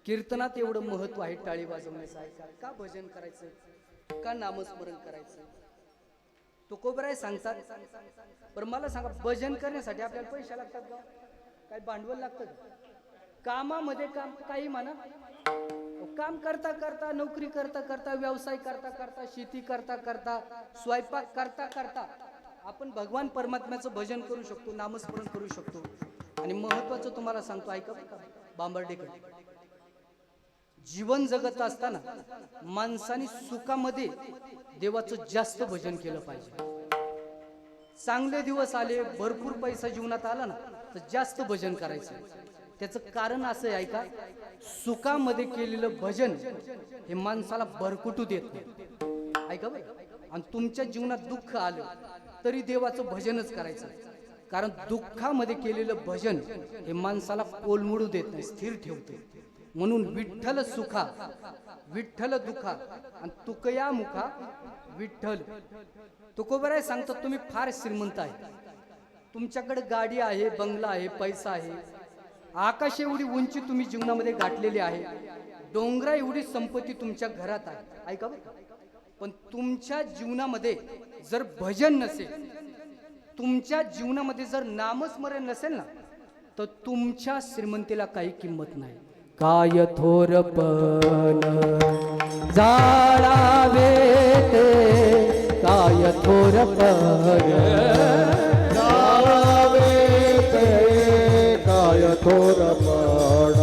कीर्तनात एवढं महत्व आहे टाळी वाजवण्याचं आहे का भजन करायचं का नामस्मरण करायचं. तुकोबराय सांगतात. बरं मला सांगा भजन करण्यासाठी आपल्याला पैसे लागतात का काय भांडवल लागतं का. कामामध्ये काम काही म्हणा काम करता करता नोकरी करता करता व्यवसाय करता करता शेती करता करता स्वयंपाक करता करता आपण भगवान परमात्म्याचं भजन करू शकतो नामस्मरण करू शकतो. आणि महत्वाचं तुम्हाला सांगतो ऐका बांबर्डेकर जीवन जगत असताना माणसाने सुखामध्ये देवाचं जास्त भजन केलं पाहिजे. चांगले दिवस आले भरपूर पैसा जीवनात आला ना तर जास्त भजन करायचं. त्याचं कारण असं आहे ऐका सुखामध्ये केलेलं भजन हे माणसाला भरकुटू देत नाही ऐका बाई. आणि तुमच्या जीवनात दुःख आलं तरी देवाचं भजनच करायचं कारण दुःखामध्ये केलेलं भजन हे माणसाला कोलमडू देत नाही स्थिर ठेवते. म्हणून विठ्ठल सुखा विठ्ठल दुखा आणि तुकया मुखा विठ्ठल. तुकोबराय सांगतात तुम्ही फार श्रीमंत आहे तुमच्याकडे गाडी आहे बंगला आहे पैसा आहे आकाश एवढी उंची तुम्ही जीवनामध्ये गाठलेली आहे डोंगरा एवढी संपत्ती तुमच्या घरात आहे ऐका बरं. पण तुमच्या जीवनामध्ये जर भजन नसेल तुमच्या जीवनामध्ये जर नामस्मरण नसेल ना तर तुमच्या श्रीमंतीला काही किंमत नाही. काय थोरपण जाळावे ते काय थोरपण जाळावे ते काय थोरपण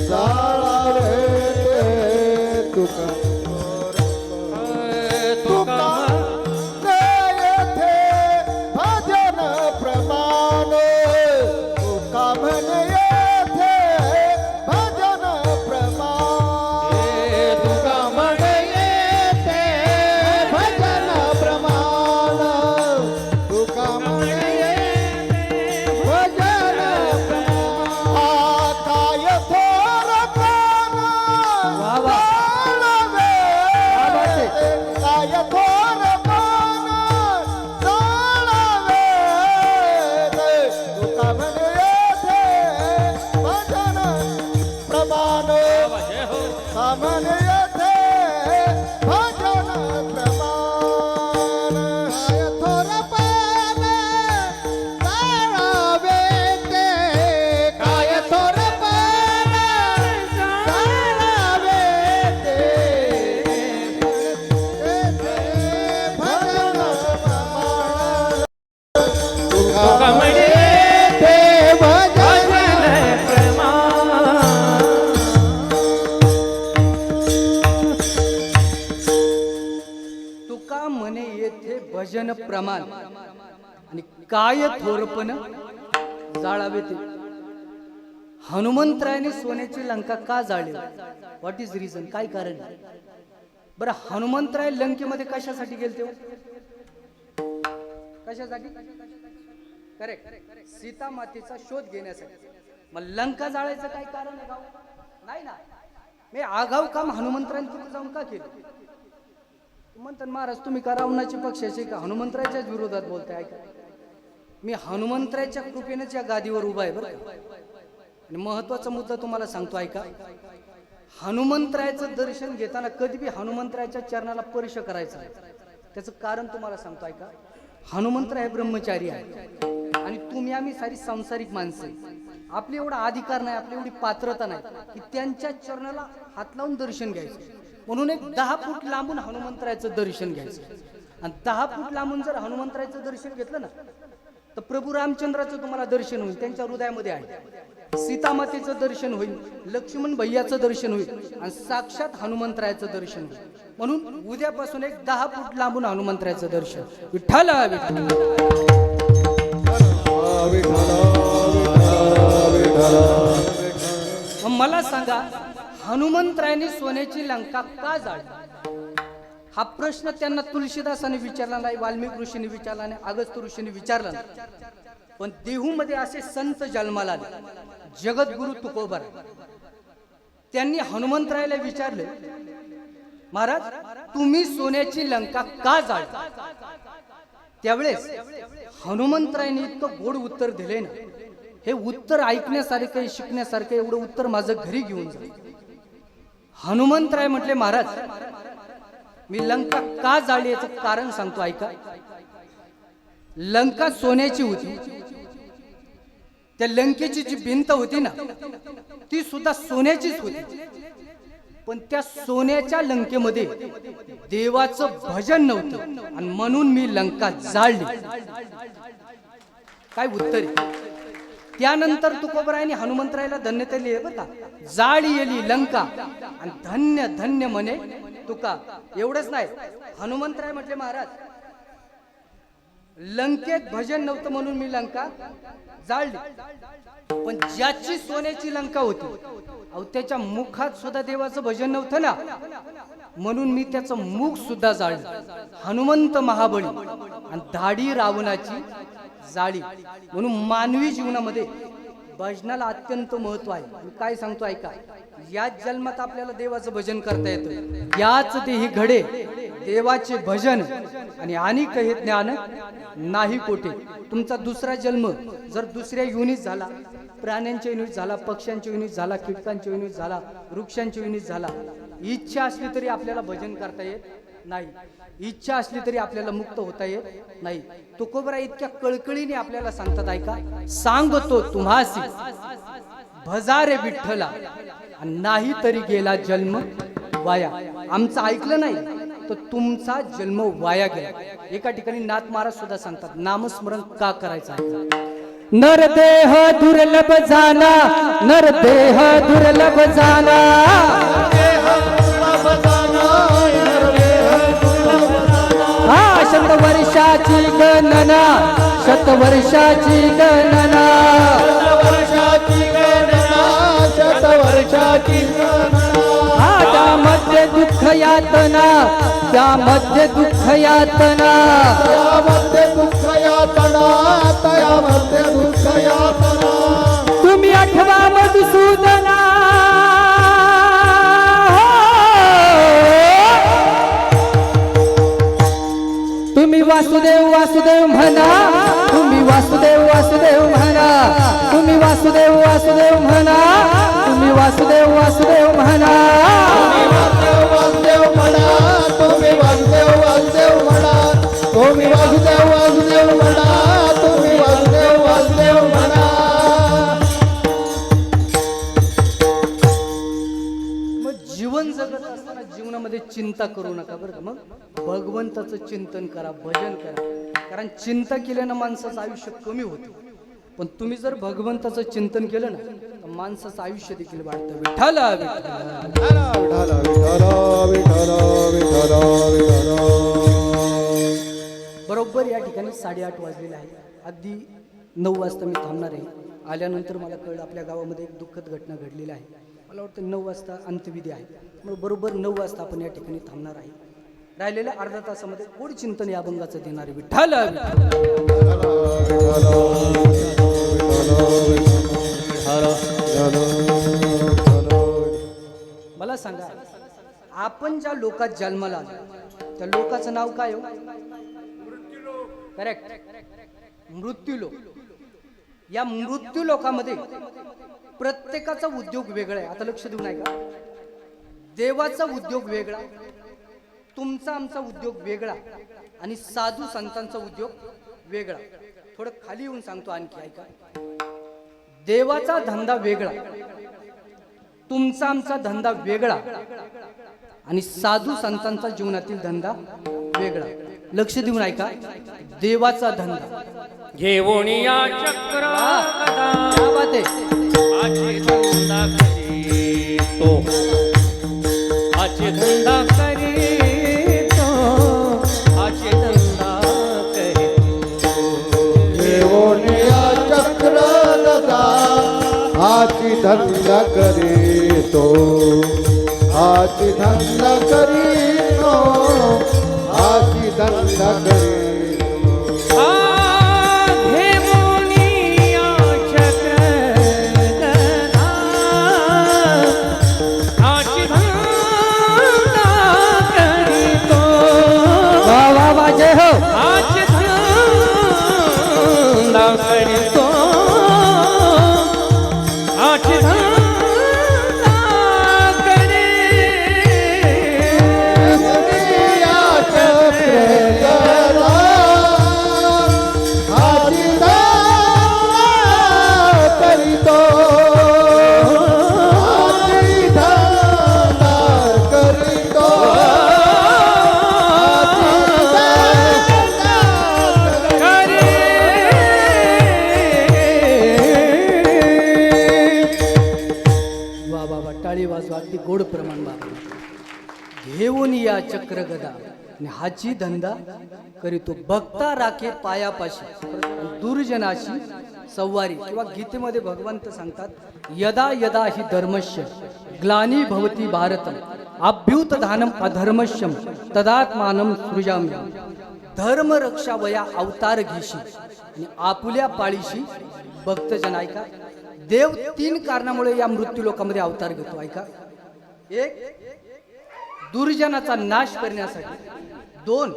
जाळावे ते तुका तुका येथे भजन प्रमाण तुका म्हणे येथे भजन प्रमाण तुका म्हणे येथे भजन प्रमाण तुका म्हणे येथे भजन प्रमाण काय थोरपण जाळावे काय थोरपण जाळावे तुका म्हणे येथे भजन प्रमाण जय हो. सामन येथे भजन प्रमाण काय थोरपण जाळावे ते काय थोरपण जाळावे ते भजन प्रमाण तुका म्हणे ते भजन प्रमाण तुका म्हणे येथे भजन प्रमाण आणि काय थोरपण जाळावे ते. हनुमंतरायाने सोन्याची लंका का जाळली व्हॉट इज रिझन काय कारण बरं. हनुमंतराय लंकेमध्ये कशासाठी गेलते कशासाठी करेक्ट सीता मातेचा शोध घेण्यासाठी. मग लंका जाळायचं काय कारण आहे गाव नाही ना. मी आगाव काम हनुमंतरायने तिथे जाऊन का केलं. म्हणतात महाराज तुम्ही का रावणाच्या पक्षाचे का हनुमंतरायाच्याच विरोधात बोलताय ऐका. मी हनुमंतरायाच्या कृपेनेच या गादीवर उभा आहे बरं. आणि महत्वाचा मुद्दा तुम्हाला सांगतो ऐका. हनुमंतरायाचं दर्शन घेताना कधी बी हनुमंतरायाच्या चरणाला स्पर्श करायचा. त्याचं कारण तुम्हाला सांगतो ऐका. हनुमंतराय ब्रह्मचारी आहे आणि तुम्ही आम्ही सारी सांसारिक माणसं आहे. आपली एवढा अधिकार नाही आपली एवढी पात्रता नाही की त्यांच्या चरणाला हात लावून दर्शन घ्यायचं. म्हणून एक 10 फूट लांबून हनुमंतरायाचं दर्शन घ्यायचं. आणि 10 फूट लांबून जर हनुमंतरायाचं दर्शन घेतलं ना तर प्रभू रामचंद्राचं तुम्हाला दर्शन होईल त्यांच्या हृदयामध्ये आहे. सीतामातेचं दर्शन होईल लक्ष्मण भैयाचं दर्शन होईल आणि साक्षात हनुमंतरायाचं दर्शन होईल. म्हणून उद्यापासून एक 10 फूट लांबून हनुमंतरायाचं दर्शन. विठ्ठल मला सांगा हनुमंतरायाने सोन्याची लंका का जाळली हा प्रश्न त्यांना तुलसीदासाने विचारला नाही वाल्मिक ऋषीने विचारला नाही अगस्त्य ऋषीने विचारला नाही. पण देहूमध्ये असे संत जन्माला आले जगद्गुरु तुकोबर त्यांनी हनुमंतरायाला विचारले महाराज तुम्ही सोन्याची लंका का जाळता. त्यावेळेस हनुमंतरायने इतकं गोड उत्तर दिले ना, हे उत्तर ऐकण्यासारखं आहे, शिकण्यासारखं आहे. एवढं उत्तर माझं घरी घेऊन जा. हनुमंतराय म्हटले, महाराज मी लंका का जाळली याचं कारण सांगतो, ऐका. लंका सोन्याची होती. त्या लंकेची जी भिंत होती ना, ती सुद्धा सोन्याचीच होती. पण त्या सोन्याच्या लंकेमध्ये देवाचं भजन नव्हतं आणि म्हणून मी लंका जाळली. काय उत्तर आहे? त्यानंतर तुकोबरायाने हनुमंतरायाला धन्यता लिहिले बरं का. जाळी येली लंका आणि धन्य धन्य म्हणे तुका. एवढंच नाही, हनुमंतराय म्हटले, महाराज लंकेत भजन नव्हतं म्हणून मी लंका जाळली. पण ज्याची सोन्याची लंका होती, अहो त्याच्या मुखात सुद्धा देवाचं भजन नव्हतं ना, म्हणून मी त्याचं मुख सुद्धा जाळलं. हनुमंत महाबळी आणि धाडी रावणाची जाळी. म्हणून मानवी जीवनामध्ये भजनाला अत्यंत महत्व आहे. मी काय सांगतो ऐका. याच जन्मात आपल्याला देवाचं भजन करता येतं. याच देही घडे देवाचे भजन आणि अनेक हे ज्ञान नाही कोठे. तुमचा दुसरा जन्म जर दुसऱ्या युनिट झाला, प्राण्यांच्या युनिट झाला, पक्ष्यांच्या युनिट झाला, कीटकांच्या युनिट झाला, वृक्षांच्या युनिट झाला, इच्छा असली तरी आपल्याला भजन करता येत नाही. इच्छा असली तरी आपल्याला मुक्त होता येत नाही. तुकोबराय इतक्या कळकळीने आपल्याला सांगतात, ऐका. सांगतो तुम्हासी भजारे विठ्ठला आणि नाही तरी गेला जन्म वाया. आमचं ऐकलं नाही तर तुमचा जन्म वाया गेला. एका ठिकाणी नाथ महाराज सुद्धा सांगतात, नामस्मरण का करायचं. नरदेह दुर्लभ जाना, नरदेह दुर्लभ जाना. हा शतवर्षाची गणना, शतवर्षाची गणना, शतवर्षाची हा त्यामध्ये दुःख यातना, त्यामध्ये दुःख यातना, त्यामध्ये दुःख यातना, त्यामध्ये दुःख यातना. तुम्ही आठवा मधुसूदना. तुम्ही वासुदेव वासुदेव म्हणा, तुम्ही वासुदेव वासुदेव म्हणा, तुम्ही वासुदेव वासुदेव म्हणा, तुम्ही वासुदेव वासुदेव म्हणा. वासुदेव म्हणा, तुम्ही वासुदेव वासुदेव म्हणा, तुम्ही वासुदेव वासुदेव म्हणा, तुम्ही वासुदेव वासुदेव म्हणा. मग जीवन जगत असताना जीवनामध्ये चिंता करू नका बरं का. मग भगवंताचं चिंतन करा, भजन करा. कारण चिंता केल्यानं माणसाचं आयुष्य कमी होतं. पण तुम्ही जर भगवंताचं चिंतन केलं ना, तर माणसाचं आयुष्य देखील वाढतं. विठ्ठला विठ्ठला. बरोबर या ठिकाणी 8:30 वाजलेले आहे. अगदी 9 वाजता मी थांबणार आहे. आल्यानंतर मला कळलं आपल्या गावामध्ये एक दुःखद घटना घडलेली आहे. मला वाटतं 9 वाजता अंत्यविधी आहे. मग बरोबर 9 वाजता आपण या ठिकाणी थांबणार आहे. राहिलेल्या अर्धा तासामध्ये गोड चिंतन या अभंगाचं देणार आहे. विठ्ठला मला सांगा, आपण ज्या लोकात जन्माला आलो त्या लोकाचं नाव काय हो? करेक्ट, मृत्यू लोक. या मृत्यू लोकामध्ये प्रत्येकाचा उद्योग वेगळा आहे. आता लक्ष देऊ नाही का. देवाचा उद्योग वेगळा, तुमचा आमचा उद्योग वेगळा आणि साधू संतांचा उद्योग वेगळा. थोडं खाली येऊन सांगतो आणखी, ऐका. देवाचा धंदा वेगळा, तुमचा आमचा धंदा वेगळा आणि साधू संतांचा जीवनातील धंदा वेगळा. लक्ष देऊन ऐका. देवाचा धंदा घेऊन या चक्र क्या बात आहे. आचे धंदा करीतो, आचे धंदा करीतो, आचे धंदा करीतो. देवोनिया चक्र लगा, हाची धंदा करीतो, हाची धंदा करीतो, हाची धंदा करीतो. करीतो हाची धंदा करी दुनिया चक्र गदा हाची धंदा करीतो हाची धंदा करीतो वा वा वा, टाळी वाजवा, अगदी गोड प्रमाण बाबा. घेऊन या चक्र गदा आणि हाची धंदा करीतो भक्ता राखे पायापाशी दुर्जनाशी सवारी. किंवा गीतेमध्ये भगवंत सांगतात यदा यदा ही धर्मस्य ग्लानी भवती भारतम अभ्युत्थानम अधर्मस्यम तदात्मानं सृजाम्य. धर्म रक्षा वया अवतार घेशी आणि आपुल्या पाळीशी भक्तजन. ऐका, देव 3 कारणामुळे या मृत्यू लोकांमध्ये अवतार घेतो. ऐका, 1 दुर्जनाचा नाश करण्यासाठी, 2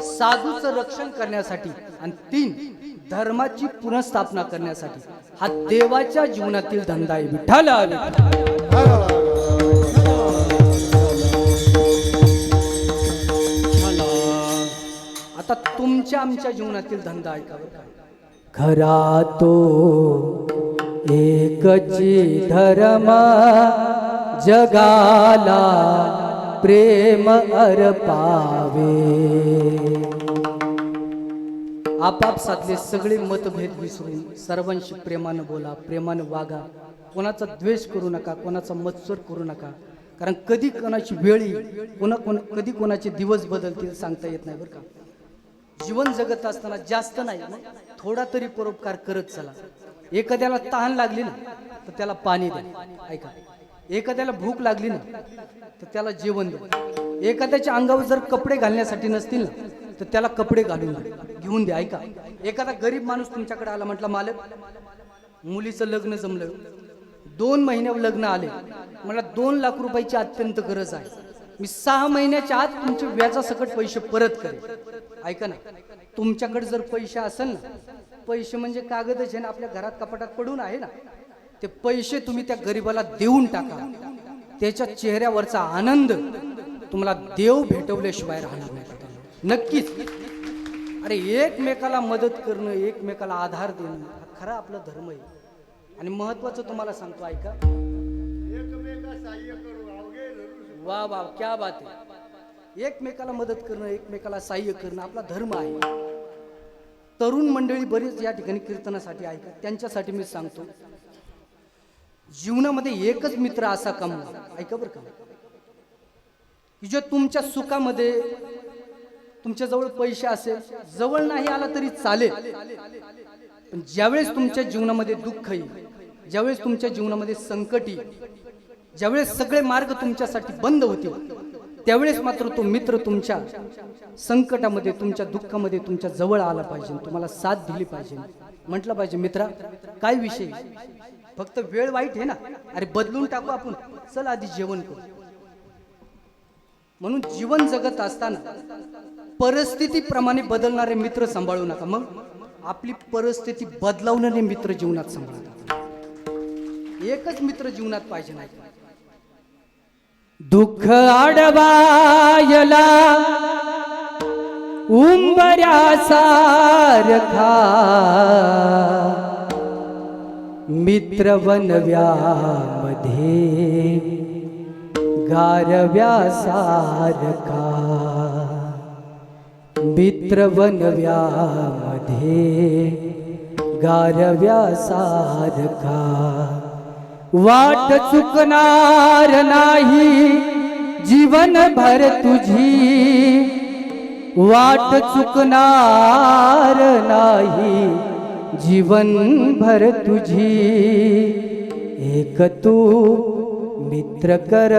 साधूचं रक्षण करण्यासाठी आणि 3 धर्माची पुनर्स्थापना करण्यासाठी. हा देवाच्या जीवनातील धंदा आहे. विठ्ठल आता तुमच्या आमच्या जीवनातील धंदा ऐका बरं का. खरा तो एकची धर्म जगाला प्रेम अर्पावे. आपापसातले सगळे मतभेद विसरून सर्वांशी प्रेमानं बोला, प्रेमानं वागा. कोणाचा द्वेष करू नका, कोणाचा मत्सर करू नका. कारण कधी कोणाची वेळ येईल, कधी कोणाचे दिवस बदलतील सांगता येत नाही बरं का. जीवन जगत असताना जास्त नाही ना, थोडा तरी परोपकार करत चला. एखाद्याला तहान लागली ना तर त्याला पाणी द्या. ऐका, एखाद्याला भूक लागली ना तर त्याला जेवण द्या. एखाद्याच्या अंगावर जर कपडे घालण्यासाठी नसतील ना तर त्याला कपडे घालून घेऊन द्या. ऐका, एखादा गरीब माणूस तुमच्याकडे आला, म्हटलं मालक मुलीचं लग्न जमलं, 2 महिन्यावर लग्न आले, मला 2 लाख रुपयाची अत्यंत गरज आहे, मी 6 महिन्याच्या आत तुमचे व्याजासकट पैसे परत करेन. ऐका ना, तुमच्याकडे जर पैसे असेल ना, पैसे म्हणजे कागदच आहे ना, आपल्या घरात कपाटात पडून आहे ना, ते पैसे तुम्ही त्या गरीबाला देऊन टाका. त्याच्या चेहऱ्यावरचा आनंद तुम्हाला देव भेटवल्याशिवाय राहणार नाही. नक्कीच. अरे एकमेकाला मदत करणं, एकमेकाला आधार देणं हा खरा आपला धर्म आहे. आणि महत्वाचं तुम्हाला सांगतो, ऐका, वा वा, क्या बात आहे. एकमेकाला मदत करणं, एकमेकाला सहाय्य करणं आपला धर्म आहे. तरुण मंडळी बरीच या ठिकाणी कीर्तनासाठी ऐका, त्यांच्यासाठी मी सांगतो, जीवनामध्ये एकच मित्र असा कमवा. ऐका बरं का, की जो तुमच्या सुखामध्ये, तुमच्या जवळ पैसे असेल, जवळ नाही आला तरी चालेल, पण ज्यावेळेस तुमच्या जीवनामध्ये दुःख येईल, ज्यावेळेस तुमच्या जीवनामध्ये संकट येईल, ज्यावेळेस सगळे मार्ग तुमच्यासाठी बंद होतील, त्यावेळेस मात्र तो मित्र तुमच्या संकटामध्ये, तुमच्या दुःखामध्ये तुमच्या जवळ आला पाहिजे, तुम्हाला साथ दिली पाहिजे. म्हटलं पाहिजे, मित्रा काय विषय, फक्त वेळ वाईट आहे ना, अरे बदलून टाकू आपण, चल आधी जेवण करू. म्हणून जीवन जगत असताना परिस्थितीप्रमाणे बदलणारे मित्र सांभाळू नका. मग आपली परिस्थिती बदलवणारे मित्र जीवनात सांभाळतात. एकच मित्र जीवनात पाहिजे नाही. दुःख आडवायला उंबऱ्यासारखा मित्र वनव्यामध्ये गारव्यासारखा. मित्र वनव्यामध्ये गारव्यासारखा. वाट चुकणार नाही जीवनभर तुझी, वाट चुकणार नाही जीवनभर तुझी. एक तू मित्र कर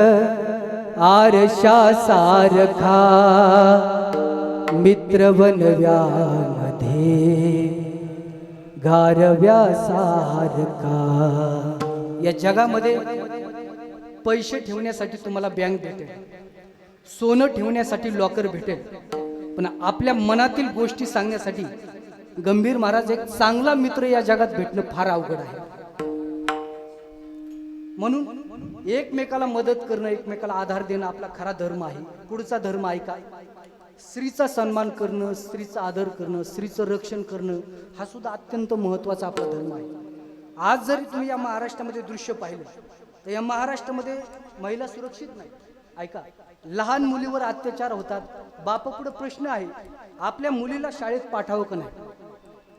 आरशासारखा, मित्र वनव्यामध्ये गारव्यासारखा. या जगामध्ये पैसे ठेवण्यासाठी तुम्हाला बँक भेटेल, सोनं ठेवण्यासाठी लॉकर भेटेल, पण आपल्या मनातील गोष्टी सांगण्यासाठी गंभीर महाराज एक चांगला मित्र या जगात भेटणं फार अवघड आहे. म्हणून एकमेकाला मदत करणं, एकमेकाला आधार देणं आपला खरा धर्म आहे. पुढचा धर्म आहे काय? स्त्रीचा सन्मान करणं, स्त्रीचा आदर करणं, स्त्रीचं रक्षण करणं हा सुद्धा अत्यंत महत्त्वाचा आपला धर्म आहे. आज जरी तुम्ही या महाराष्ट्रामध्ये दृश्य पाहिलं तर या महाराष्ट्रामध्ये महिला सुरक्षित नाही. ऐका, लहान मुलीवर अत्याचार होतात. बापापुढे प्रश्न आहे, आपल्या मुलीला शाळेत पाठवावं का नाही?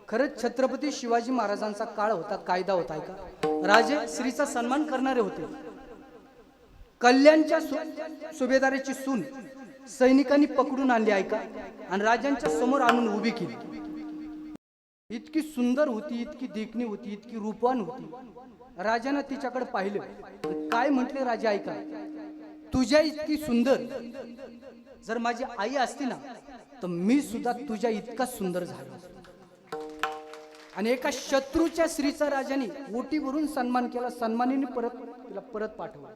खरंच छत्रपती शिवाजी महाराजांचा काळ होता, कायदा होता. ऐका, राजे स्त्रीचा सन्मान करणारे होते. कल्याणच्या सुभेदाराची सून सैनिकांनी पकडून आणली. ऐका, आणि राजांच्या समोर आणून उभी केली. इतकी सुंदर होती, इतकी देखणी होती, इतकी रूपवान होती. राजानं तिच्याकडे पाहिलं. काय म्हटले राजे? ऐका, तुझ्या इतकी सुंदर जर माझी आई असती ना तर मी सुद्धा तुझ्या इतका सुंदर झालो. आणि एका शत्रूच्या स्त्रीचा राजाने ओटी भरून सन्मान केला, सन्मानाने तिला परत पाठवलं.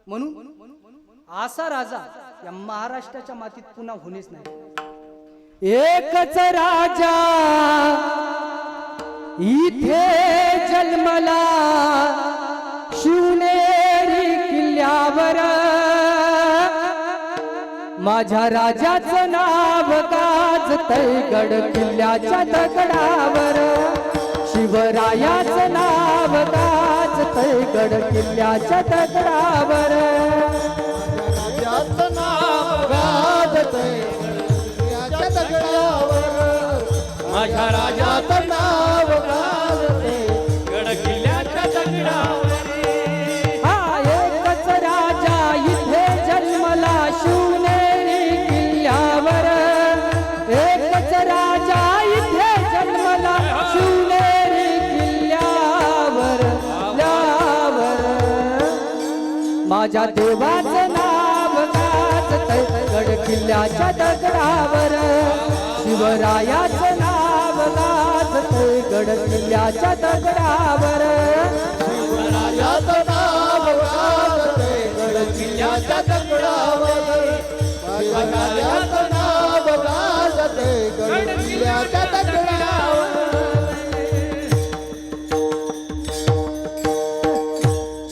म्हणून असा राजा या महाराष्ट्राच्या मातीत पुन्हा होणेच नाही. एकच राजा इथे जन्मला शिवनेरी किल्ल्यावर, माझ्या राजाचं नाव गाजतंय गड किल्ल्याच्या दगडावर. शिवरायाचं नाव गाजतंय गड किल्ल्याच्या दगडावर. राजाचं नाव गाजतंय किल्ल्याच्या दगडावर. माझ्या राजाचं राजाचं नाव गाजतंय गड किल्ल्याच्या दगडावर. हा एकच राजा इथे जन्मला शिवनेरी किल्ल्यावर. एकच राजा इथे जन्मला शिवनेरी किल्ल्यावर. माझ्या देवाचं नाव गाजतंय गड किल्ल्याच्या दगडावर. शिवरायाचं नाव गाजतंय गड किल्ल्याच्या दगडावर. राजाचं नाव गाजतंय गड किल्ल्याच्या दगडावर. राजाचं नाव गाजतंय गड किल्ल्याच्या दगडावर.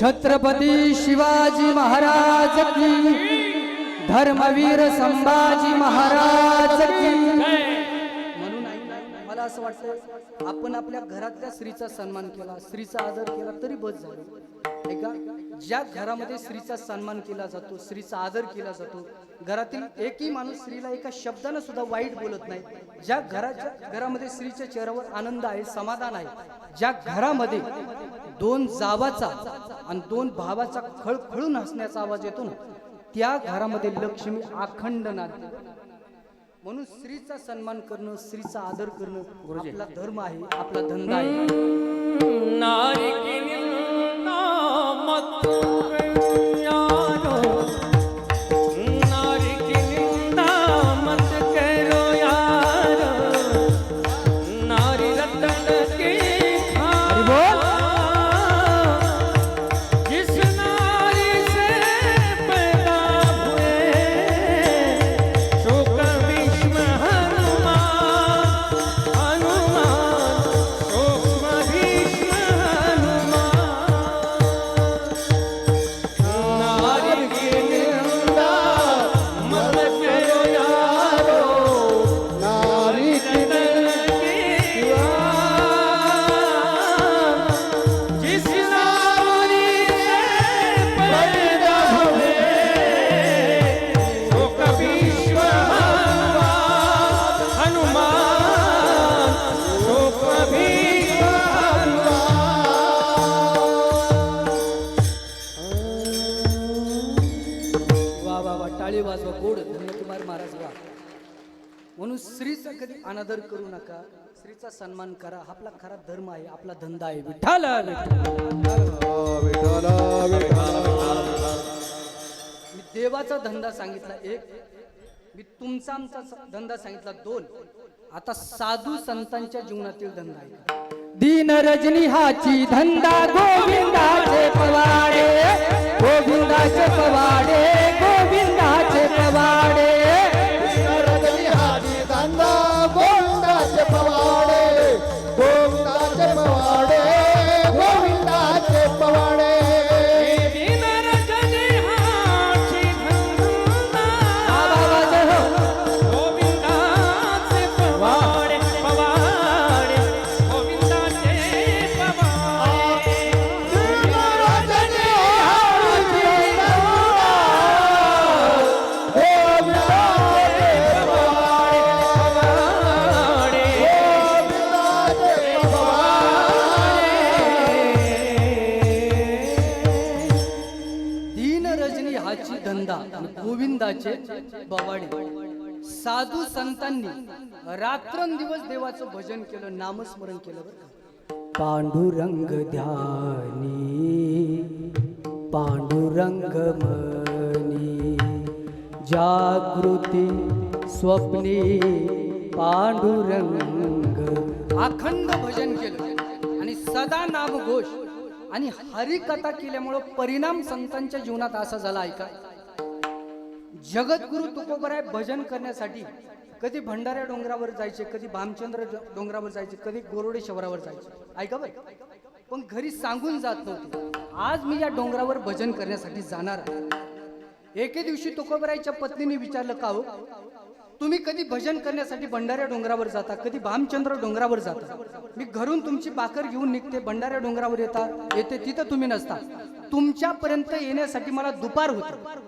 छत्रपती शिवाजी महाराज की, धर्मवीर संभाजी महाराज की. म्हणून मला असं वाटतं आपण आपल्या घरातल्या स्त्रीचा सन्मान केला, स्त्रीचा आदर केला तरी बस झालं. ऐका, ज्या घरामध्ये स्त्रीचा सन्मान केला जातो, स्त्रीचा आदर केला जातो, घरातील एकही माणूस स्त्रीला एका शब्दानं सुद्धा वाईट बोलत नाही. ज्या घरामध्ये स्त्रीच्या चेहऱ्यावर आनंद आहे, समाधान आहे, ज्या घरामध्ये दोन जावाचा आणि दोन भावाचा खळखळून हसण्याचा आवाज येतो ना, त्या घरामध्ये लक्ष्मी अखंड नांदते. म्हणून स्त्रीचा सन्मान करणं, स्त्रीचा आदर करणं आपला धर्म आहे, आपला धंदा आहे. नारी की निंदा मत करो, नारी की निंदा मत करो यार. नारी रतन की खान, जिस नारी से पैदा हुए सो कभी हनुमान, हनुमान सो कभी हनुमान. नारी की निंदा मत करो यारो, नारी की जिस नारी से पैदा हुए सो कभी हनुमान, सो कभी वा वा वा, टाळी वाजवा, गोड धन्यकुमार महाराज वा. म्हणून स्त्रीचा कधी अनादर करू नका, स्त्रीचा सन्मान करा. आपला खरा धर्म आहे, आपला धंदा आहे. विठ्ठल मी देवाचा धंदा सांगितला एक, मी तुमचा आमचा धंदा सांगितला दोन. आता साधू संतांच्या जीवनातील धंदा आहे. दीन रजनी हाची धंदा गोविंदाचे पवाडे. गोविंदाचे पवाडे, गोविंदाचे पवाडे. रजनी हाती धंदा गोविंदाचे पवाडे. धंदा आणि गोविंदाचे बवाडे. साधू संतांनी रात्रंदिवस देवाचं भजन केलं, नामस्मरण केलं बरं का. पांडुरंग ध्यानी पांडुरंग मनी जागृती स्वप्ने पांडुरंग. अखंड भजन केलं आणि सदा नामघोष आणि हरिकथा केल्यामुळं परिणाम संतांच्या जीवनात असा झाला. ऐका, जगद्गुरु तुकोबराय भजन करण्यासाठी कधी भंडाऱ्या डोंगरावर जायचे, कधी भामचंद्र डोंगरावर जायचे, कधी गोरोडे शहरावर जायचे. ऐका बाई, पण घरी सांगून जात नव्हते, आज मी या डोंगरावर भजन करण्यासाठी जाणार आहे. एके दिवशी तुकोबरायच्या पत्नीने विचारलं, का हो तुम्ही कधी भजन करण्यासाठी भंडाऱ्या डोंगरावर जाता, कधी भामचंद्र डोंगरावर जाता? मी घरून तुमची भाकर घेऊन निघते, भंडाऱ्या डोंगरावर येते, तिथं तुम्ही नसता. तुमच्यापर्यंत येण्यासाठी मला दुपार होते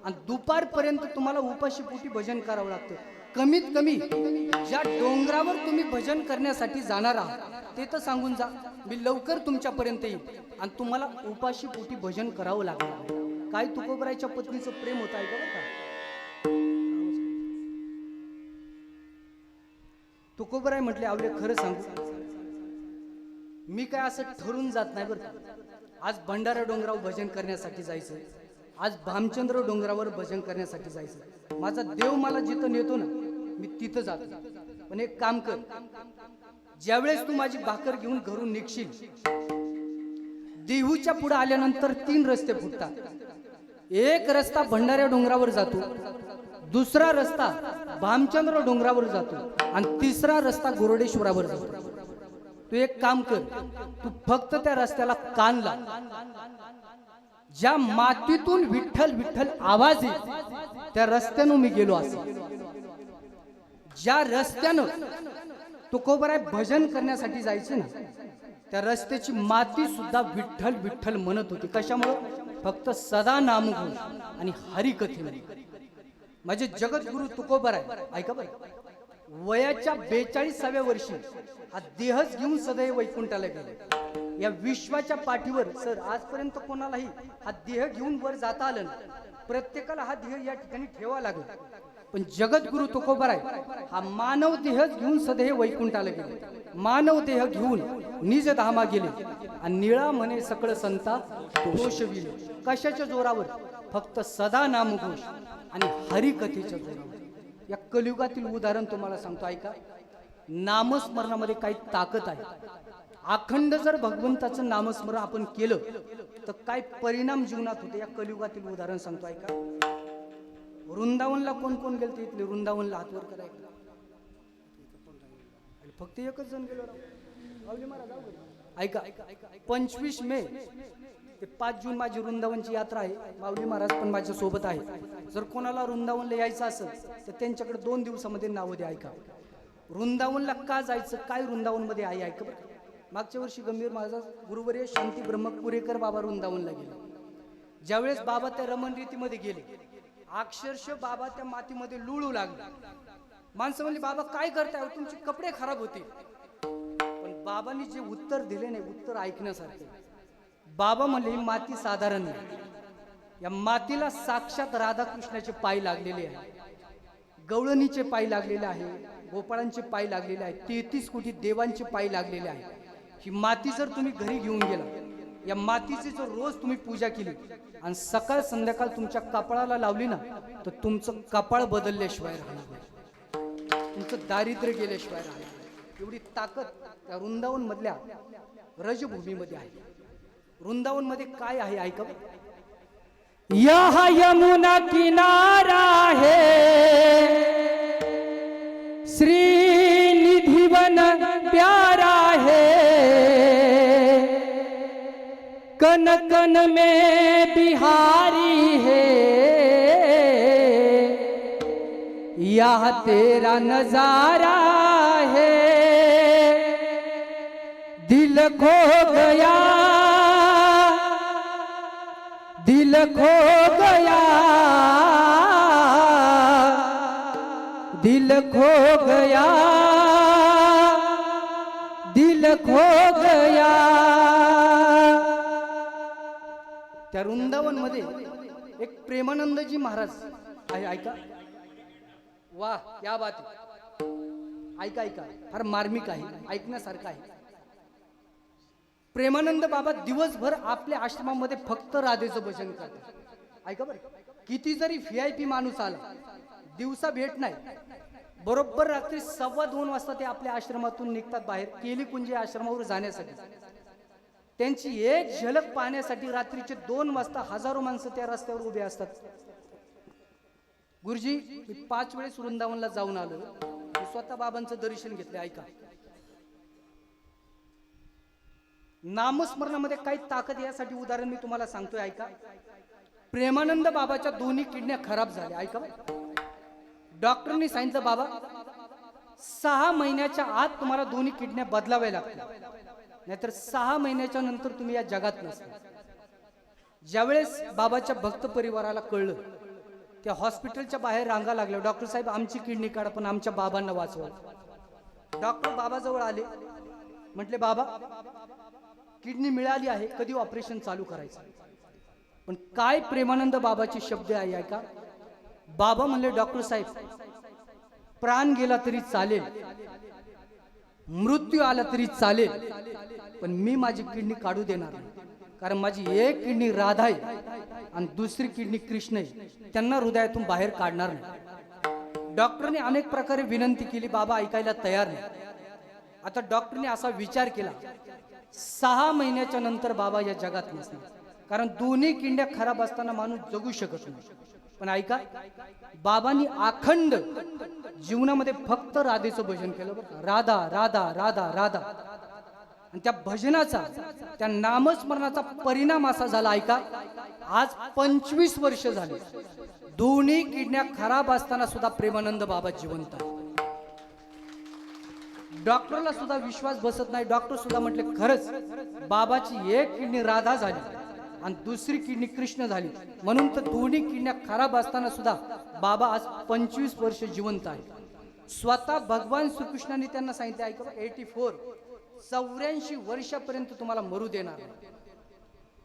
आणि दुपारपर्यंत तुम्हाला उपाशी पोटी भजन करावं लागतं. कमीत कमी ज्या डोंगरावर तुम्ही भजन करण्यासाठी जाणार आहात ते तर सांगून जा, मी लवकर तुमच्यापर्यंत येईल आणि तुम्हाला उपाशी पोटी भजन करावं लागलं. काय तुकोबरायच्या पत्नीचं प्रेम होतं आहे का? तुकोबराय म्हटले, आवले खरं सांगू, मी काय असं ठरून जात नाही बरं का. आज भंडारा डोंगरावर भजन करण्यासाठी जायचं, आज भामचंद्र डोंगरावर भजन करण्यासाठी जायचं. माझा देव मला जिथं नेतो ना मी तिथं जातो. पण एक काम कर, ज्यावेळेस तू माझी भाकर घेऊन घरून निघशील, देहूच्या पुढे आल्यानंतर 3 रस्ते फुटतात. एक रस्ता भंडाऱ्या डोंगरावर जातो, दुसरा रस्ता भामचंद्र डोंगरावर जातो आणि तिसरा रस्ता गोरडेश्वरावर जातो. तू एक काम कर, तू फक्त त्या रस्त्याला कान लाव. ज्या मातीतून विठ्ठल विठ्ठल आवाज येईल त्या रस्त्यानं मी गेलो असेल. ज्या रस्त्यानं तुकोबराय भजन करण्यासाठी जायचे ना, त्या रस्त्याची माती सुद्धा विठ्ठल विठ्ठल म्हणत होती. कशामुळं? फक्त सदा नामघोष आणि हरिकथेमुळे. माझे जगद्गुरु तुकोबराय, ऐका बाई, वयाच्या 42व्या वर्षी हा देहच घेऊन सदैव वैकुंठाला गेले. या विश्वाच्या पाठीवर सर आजपर्यंत कोणालाही हा देह घेऊन वर जाता आलं ना, प्रत्येकाला हा देह या ठिकाणी ठेवा लागला. पण जगद्गुरु तुकोबराय हा मानव देहच घेऊन सदैव वैकुंठाला गेले. मानव देह घेऊन निज धामा गेले आणि निळा म्हणे सकळ संता तोषविले. कशाच्या जोरावर? फक्त सदा नामघोष आणि हरिकथेच्या जोरावर. या कलियुगातील उदाहरण तुम्हाला सांगतो, ऐका. नामस्मरणामध्ये काही ताकद आहे. अखंड जर भगवंताचं नामस्मरण आपण केलं तर काय परिणाम जीवनात होते, या कलियुगातील उदाहरण सांगतो, ऐका. वृंदावनला कोण कोण गेलते? इथले वृंदावनला हातवर करायचं, फक्त एकच जण गेलो. ऐका, 25 मे ते 5 जून माझी वृंदावनची यात्रा आहे. माऊली महाराज पण माझ्या सोबत आहे. जर कोणाला वृंदावनला यायचं असेल तर त्यांच्याकडे 2 दिवसामध्ये नावं द्या. ऐका, वृंदावनला का जायचं, काय वृंदावनमध्ये आहे, ऐका बरं. मागच्या वर्षी गंभीर माझा गुरुवर्य शांती ब्रह्मपुरेकर बाबा वृंदावनला गेले. ज्यावेळेस बाबा त्या रमण रीतीमध्ये गेले, अक्षरशः बाबा त्या मातीमध्ये लुळू लागले. माणसं म्हणली, बाबा काय करताय, तुमचे कपडे खराब होते. पण बाबांनी जे उत्तर दिले नाही, उत्तर ऐकण्यासारखे. बाबा म्हणले, ही माती साधारण नाही, या मातीला साक्षात राधाकृष्णाचे पाय लागलेले आहे, गवळणीचे पाय लागलेले आहे, गोपाळांचे पाय लागलेले आहे, 33 कोटी देवांचे पाय लागलेले आहे. ही माती जर तुम्ही घरी घेऊन गेला, या मातीची जर रोज तुम्ही पूजा केली आणि सकाळ संध्याकाळ तुमच्या कपाळाला लावली ना, तर तुमचं कपाळ बदलल्याशिवाय राहणार नाही, तुमचं दारिद्र्य गेल्याशिवाय राहणार नाही. एवढी ताकद त्या वृंदावन मधल्या रजभूमीमध्ये आहे. वृंदावन मध्ये काय आहे, ऐका. यहाँ यमुना किनारा है, श्रीनिधि वन प्यारा है, कन कन में बिहारी है, यह तेरा नजारा है, दिल खो गया, दिल खो गया, दिल खो गया, दिल खो गया. त्या वृंदावन मध्ये एक प्रेमानंदजी महाराज आहे, ऐका. वा क्या बात आहे. ऐका ऐका, फार मार्मिक आहे, ऐकण्यासारखं आहे. प्रेमानंद बाबा दिवसभर आपल्या आश्रमामध्ये फक्त राधेचं भजन करतात. ऐका बरं, किती जरी VIP माणूस आला, दिवसा भेट नाही, बरोबर रात्री 2:15 वाजता ते आपल्या आश्रमातून निघतात बाहेर केली कुंजे आश्रमावर जाण्यासाठी. त्यांची एक झलक पाहण्यासाठी रात्रीचे 2 वाजता हजारो माणसं त्या रस्त्यावर उभे असतात. गुरुजी, मी 5 वेळेस वृंदावनला जाऊन आलो, मी स्वतः बाबांचं दर्शन घेतलं. ऐका, नामस्मरणामध्ये काही ताकद यासाठी उदाहरण मी तुम्हाला सांगतोय. ऐका, प्रेमानंद बाबाच्या दोन्ही किडन्या खराब झाल्या. ऐका, डॉक्टरनी सांगितलं बाबा 6 महिन्याच्या आत तुम्हाला दोन्ही किडन्या बदलाव्या लागतील, नाहीतर 6 महिन्याच्या नंतर तुम्ही या जगात नसता. ज्यावेळेस बाबाच्या भक्त परिवाराला कळलं, त्या हॉस्पिटलच्या बाहेर रांगा लागल्या. डॉक्टर साहेब आमची किडनी काढा, पण आमच्या बाबांना वाचवा. डॉक्टर बाबाजवळ आले, म्हटले बाबा किडनी मिळाली आहे, कधी ऑपरेशन चालू करायचं. पण काय प्रेमानंद बाबाचे शब्द आहे ऐका. बाबा म्हणले डॉक्टर साहेब प्राण गेला तरी चालेल, मृत्यू आला तरी चालेल, पण मी माझी किडनी काढू देणार नाही. कारण माझी एक किडनी राधा आहे आणि दुसरी किडनी कृष्ण आहे, त्यांना हृदयातून बाहेर काढणार नाही. डॉक्टरने अनेक प्रकारे विनंती केली, बाबा ऐकायला तयार नाही. आता डॉक्टरने असा विचार केला, 6 महिन्याच्या नंतर बाबा या जगात नसणार, कारण दोन्ही किडन्या खराब असताना माणूस जगू शकत नाही. पण ऐका, बाबांनी अखंड जीवनामध्ये फक्त राधेचं भजन केलं बरं. राधा राधा राधा राधा. आणि त्या भजनाचा, त्या नामस्मरणाचा परिणाम असा झाला ऐका, आज 25 वर्ष झाले, दोन्ही किडन्या खराब असताना सुद्धा प्रेमानंद बाबा जिवंत आहे. डॉक्टरला सुद्धा विश्वास बसत नाही. डॉक्टर सुद्धा म्हटले खरंच बाबाची एक किडनी राधा झाली आणि दुसरी किडनी कृष्ण झाली, म्हणून तर दोन्ही किडन्या खराब असताना सुद्धा बाबा आज 25 वर्ष जिवंत आहे. स्वतः भगवान श्रीकृष्णाने त्यांना सांगितले ऐका, 84 वर्षापर्यंत तुम्हाला मरू देणार नाही.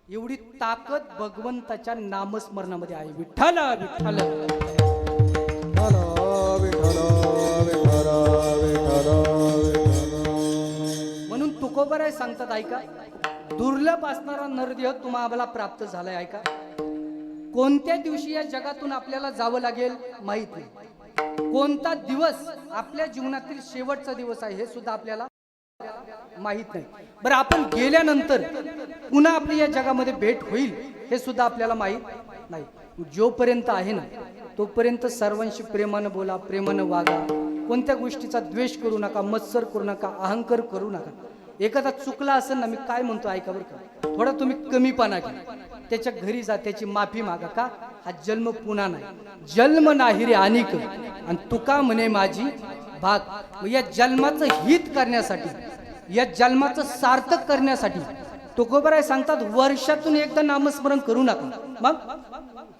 एवढी ताकद भगवंताच्या नामस्मरणामध्ये आहे. विठ्ठल विठ्ठल. म्हणून तुकोबराय सांगतात ऐका, दुर्लभ असणारा नरदेह तुम्हाला प्राप्त झालाय. ऐका, कोणत्या दिवशी या जगातून आपल्याला जावं लागेल माहित नाही. कोणता दिवस आपल्या जीवनातील शेवटचा दिवस आहे हे सुद्धा आपल्याला माहित नाही. बरं, आपण गेल्यानंतर पुन्हा आपली या जगामध्ये भेट होईल हे सुद्धा आपल्याला माहित नाही. जोपर्यंत आहे ना तोपर्यंत सर्वांशी प्रेमानं बोला, प्रेमानं वागा, कोणत्या गोष्टीचा द्वेष करू नका, मत्सर करू नका, अहंकार करू नका. एखादा चुकला असेल ना, मी काय म्हणतो ऐका बरं का, थोडा तुम्ही कमीपणा घ्या, त्याच्या घरी जा, त्याची माफी मागा. का हा जन्म पुन्हा नाही, जन्म नाही रे अनिक, आणि तुका म्हणे माझी भाग. या जन्माचं हित करण्यासाठी, या जन्माचं सार्थक करण्यासाठी तुकोबराय सांगतात वर्षातून एकदा नामस्मरण करू नका, मग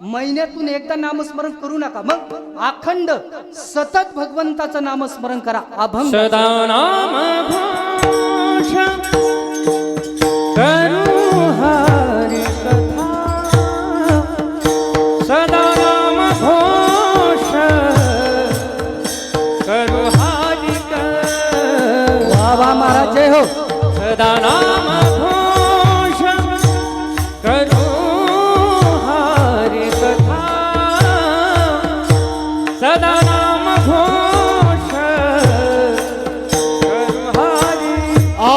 महिन्यातून एकदा नामस्मरण करू नका, मग अखंड सतत भगवंताचं नामस्मरण करा. अभंग सदा नाम घोष करू हरि कथा, सदा नाम घोष करू हरि कथा. वा वा महाराज, जय हो. सदा नाम घोष करू हरि कथा, सदा नाम घोष करू हरि. ओ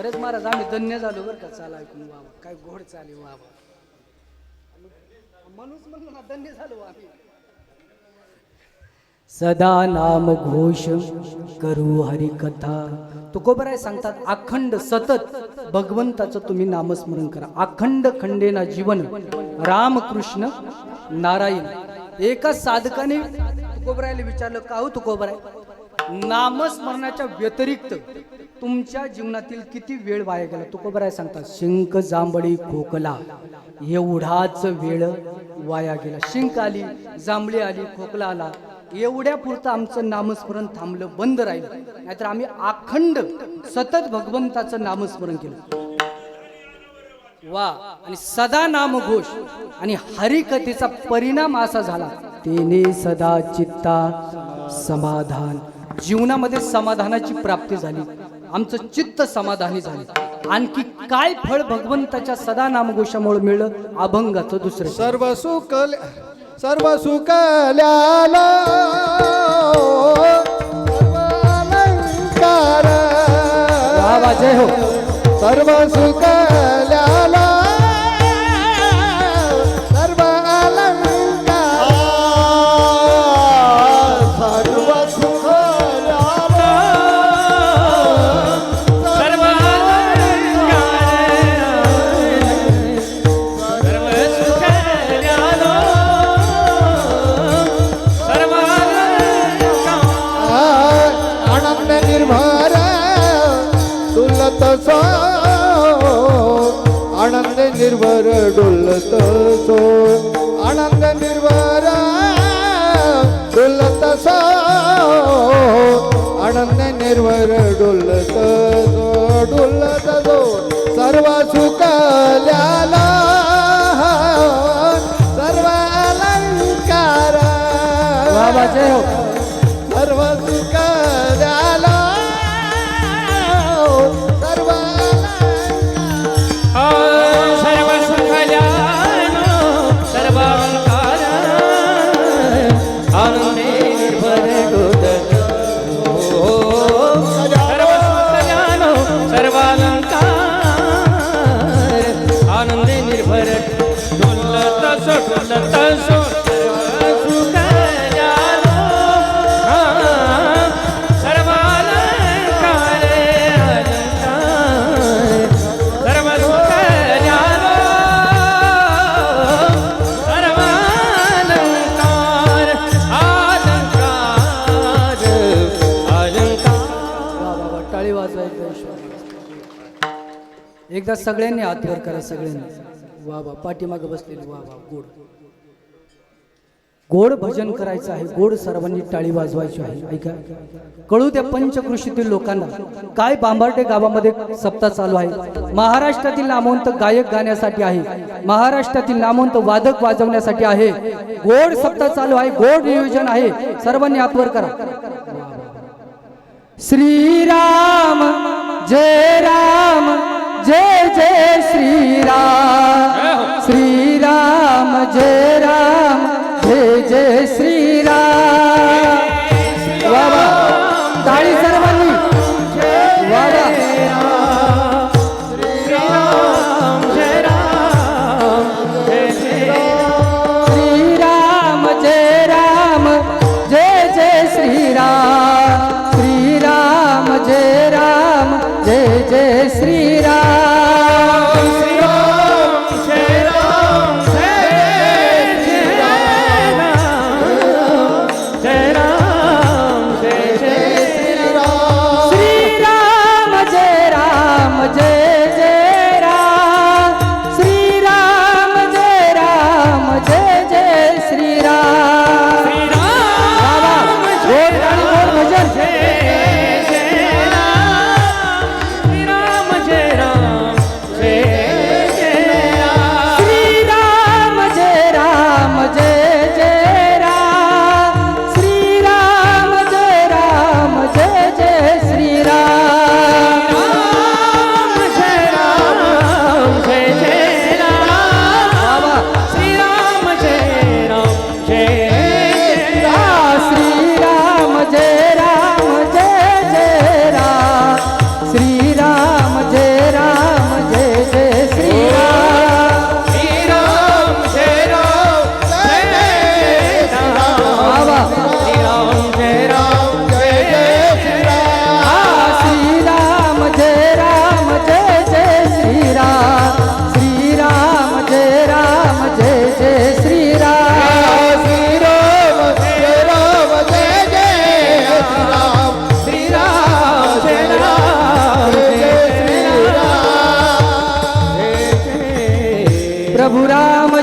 खरंच महाराज आम्ही धन्य झालो बरं का. चाल ऐकून बाबा काय गोड चाले बाबा. म्हणूनच म्हणलं ना धन्य झालो आम्ही. सदा नाम घोष करू हरी कथा. तुकोबराय सांगतात अखंड सतत भगवंताचं तुम्ही नामस्मरण करा. अखंड खंडेना जीवन रामकृष्ण नारायण. एका साधकाने तुकोबरायला विचारलं का हो तुकोबराय, नामस्मरणाच्या व्यतिरिक्त तुमच्या जीवनातील किती वेळ वाया गेला. तुकोबराय सांगतात शिंक जांभळी खोकला एवढाच वेळ वाया गेला. शिंक आली, जांभळी आली, खोकला आला, एवढ्या पुरतं आमचं नामस्मरण थांबलं, बंद राहिलं. नाहीतर आम्ही अखंड सतत भगवंताचं नामस्मरण केलं. वा. आणि सदा नामघोष आणि हरिकथेचा परिणाम असा झाला तेने सदा चित्ता समाधान. जीवनामध्ये समाधानाची प्राप्ती झाली, आमचं चित्त समाधानी झाले. आणखी काय फळ भगवंताच्या सदा नामघोषामुळे मिळलं? अभंगाचं दुसरं सर्व सुकल्याला सर्व अलंकार. वा जय हो. सर्व सुकल्याला सर्व अलंकार. सर्व सुकल्याला सर्व आनंद निर्भर डुलत सो. आनंद निर्भर डुलत सो. आनंद निर्भर डुलत सो. आनंद निर्भर डुलत सो. डुलत सो. सर्व सुकल्याला सर्व अलंकार. वा जय हो. सर्व सुकल्याला सर्व सर्व सुखल्यानो सर्व अलंकार. आनंदे निर्भर डोलत सो. सर्व सुखल्यानो सर्व अलंकार. आनंदे निर्भर डोलत सो. डोलत सो. एकदा सगळ्यांनी हात वर करा. सगळ्यांनी वा वा. पाठीमागे बसलेले वा वा. गोड गोड भजन करायचं आहे. गोड सर्वांनी टाळी वाजवायची आहे. ऐका, कळू त्या पंचकृषीतील लोकांना काय बांबार्डे गावामध्ये सप्ताह चालू आहे. महाराष्ट्रातील नामवंत गायक गाण्यासाठी आहे, महाराष्ट्रातील नामवंत वादक वाजवण्यासाठी आहे. गोड सप्ताह चालू आहे, गोड नियोजन आहे. सर्वांनी हात वर करा. श्रीराम जय राम जय जय श्रीराम. श्रीराम जय राम जय जय श्रीराम. वा वा. टाळी सर्वांनी. वा वा. श्रीराम जय राम जय जय श्रीराम जय राम जय जय श्रीराम. श्रीराम जय राम जय जय श्रीराम. श्रीराम जय राम जय जय राम.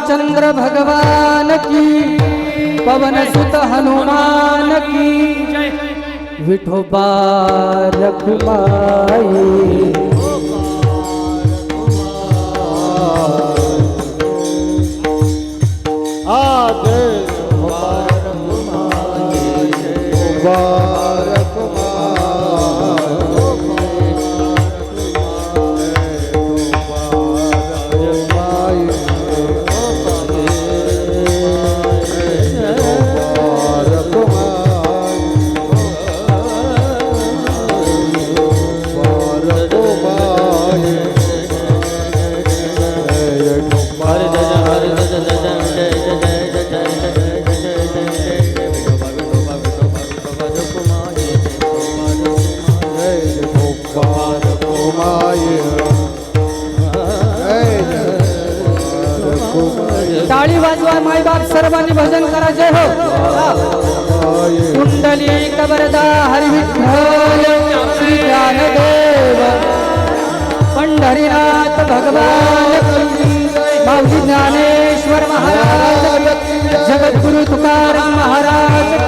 रामचंद्र भगवान की, पवन सुत हनुमान की, विठोबा रखुमाई. टाळी वाजवा मायबाप सर्वांनी भजन करा. जय हो. कुंडली कबरदा हरी विठ्ठल श्री ज्ञानदेव पंढरीनाथ भगवान की, माऊली ज्ञानेश्वर महाराज की, जगद्गुरु तुकाराम महाराज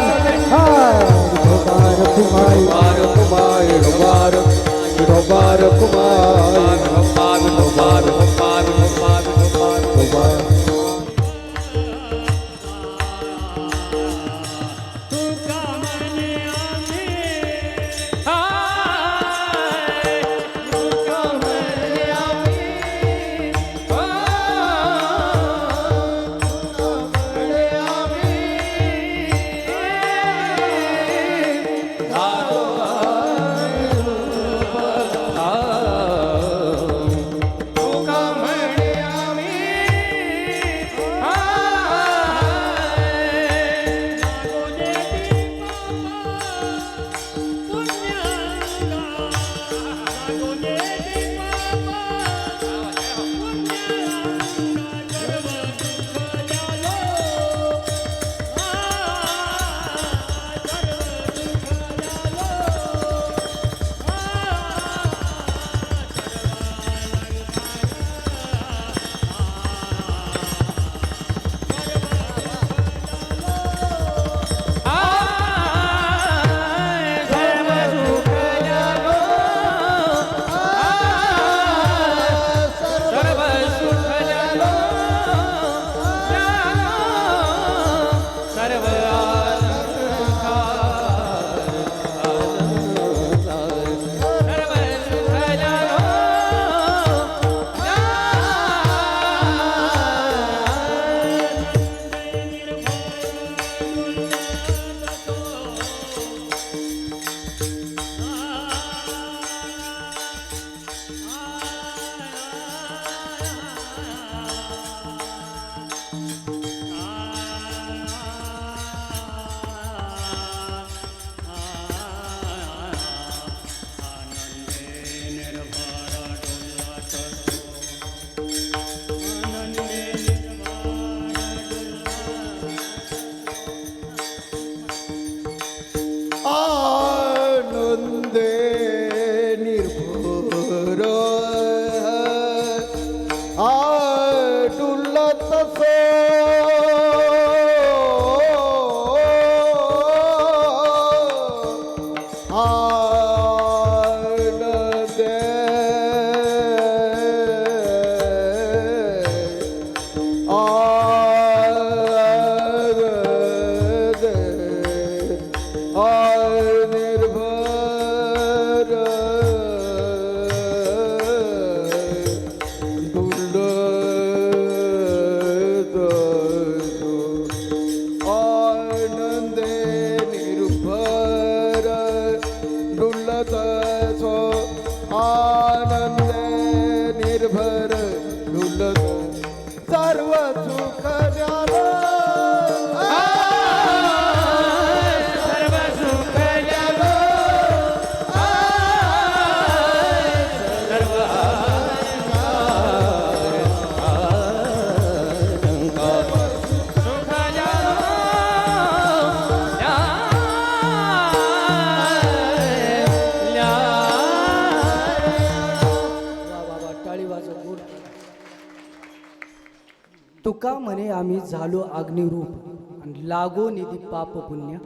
तुका म्हणे आम्ही झालो अग्निरूप आणि लागो निधी पाप पुण्य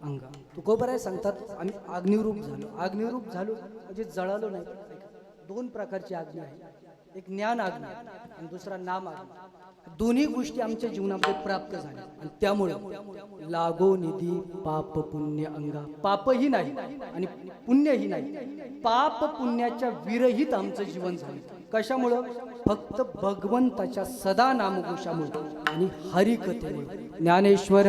अंगा. तुकोबराय सांगतात आम्ही अग्निरूप झालो म्हणजे जळालो नाही. दोन प्रकारची अग्नी आहे, एक ज्ञान अग्नी आणि दुसरा नाम अग्नी. दोन्ही गोष्टी आमच्या जीवनामध्ये प्राप्त झाल्या आणि त्यामुळे लागो निधी पाप पुण्य अंगा. पापही नाही आणि पुण्यही नाही, पाप पुण्याच्या विरहित आमचं जीवन झालं. कशामुळं? फक्त भगवंताच्या सदा नामघोषामुळे आणि हरिकथेमुळे. ज्ञानेश्वर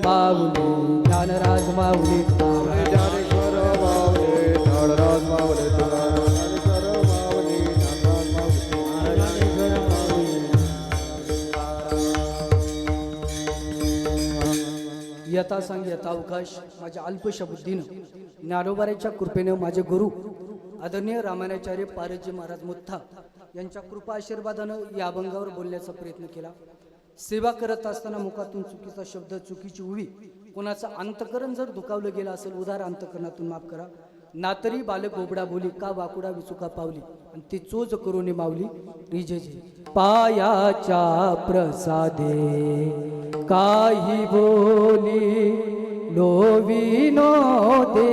माऊली ज्ञानराज माऊली ज्ञानेश्वर माऊली ज्ञानराज माऊली ज्ञानेश्वर माऊली ज्ञानराज माऊली. यथासांग यथावकाश माझ्या अल्पशा बुद्धीनं ज्ञानोबाराच्या कृपेनं माझे गुरु आदरणीय रामायणाचार्य पारजी महाराज मुत्था यांच्या कृपा आशीर्वादानं या अभंगावर बोलण्याचा प्रयत्न केला. सेवा करत असताना मुखातून चुकीचा शब्द, चुकीची उवी, कोणाचं अंतकरण जर दुखावलं गेलं असेल, उदार अंतकरणातून माफ करा. नातरी बालक गोबडा बोली, का वाकुडा विचुका पावली, आणि ती चोच करून माऊली रिजे जे. पायाच्या प्रसादे काही बोली लोविनो दे,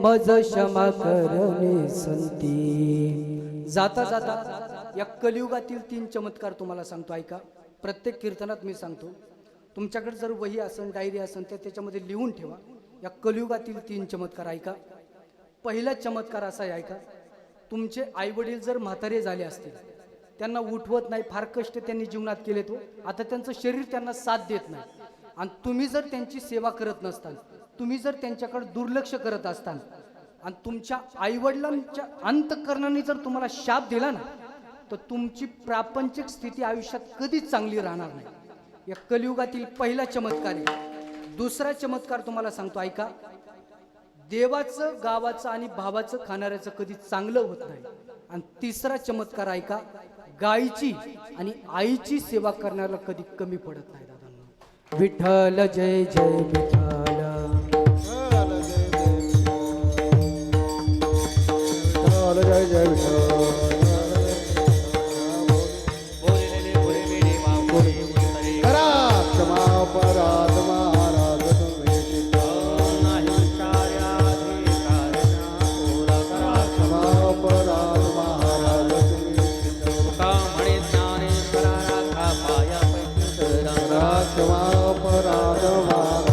मज क्षमा करणे संती. जाता जाता या कलियुगातील 3 चमत्कार तुम्हाला सांगतो, ऐका. प्रत्येक कीर्तनात मी सांगतो. तुमच्याकडे जर वही असन, डायरी असन, तर त्याच्यामध्ये लिहून ठेवा. या कलियुगातील 3 चमत्कार ऐका. पहिला चमत्कार असा आहे, ऐका. तुमचे आईवडील जर म्हातारे झाले असतील, त्यांना उठवत नाही, फार कष्ट त्यांनी जीवनात केले, तो आता त्यांचं शरीर त्यांना साथ देत नाही, आणि तुम्ही जर त्यांची सेवा करत नसताल, तुम्ही जर त्यांच्याकडे दुर्लक्ष करत असताल, आणि तुमच्या आईवडिलांच्या अंतःकरणाने जर तुम्हाला शाप दिला ना, तर तुमची प्रापंचिक स्थिती आयुष्यात कधीच चांगली राहणार नाही. या कलियुगातील पहिला चमत्कार आहे. दुसरा चमत्कार तुम्हाला सांगतो, ऐका. देवाचं, गावाचं आणि भावाचं खाणाऱ्याचं कधी चांगलं होत नाही. आणि तिसरा चमत्कार ऐका. गायीची आणि आईची सेवा करण्याला कधी कमी पडत नाही. दादा विठ्ठल जय जय विठ्ठल. जय जय विठ्ठल. करा क्षमा अपराध महाराज तुम्ही शिका. करा क्षमा अपराध महाराज तुम्ही शिका. करा क्षमा अपराध महाराज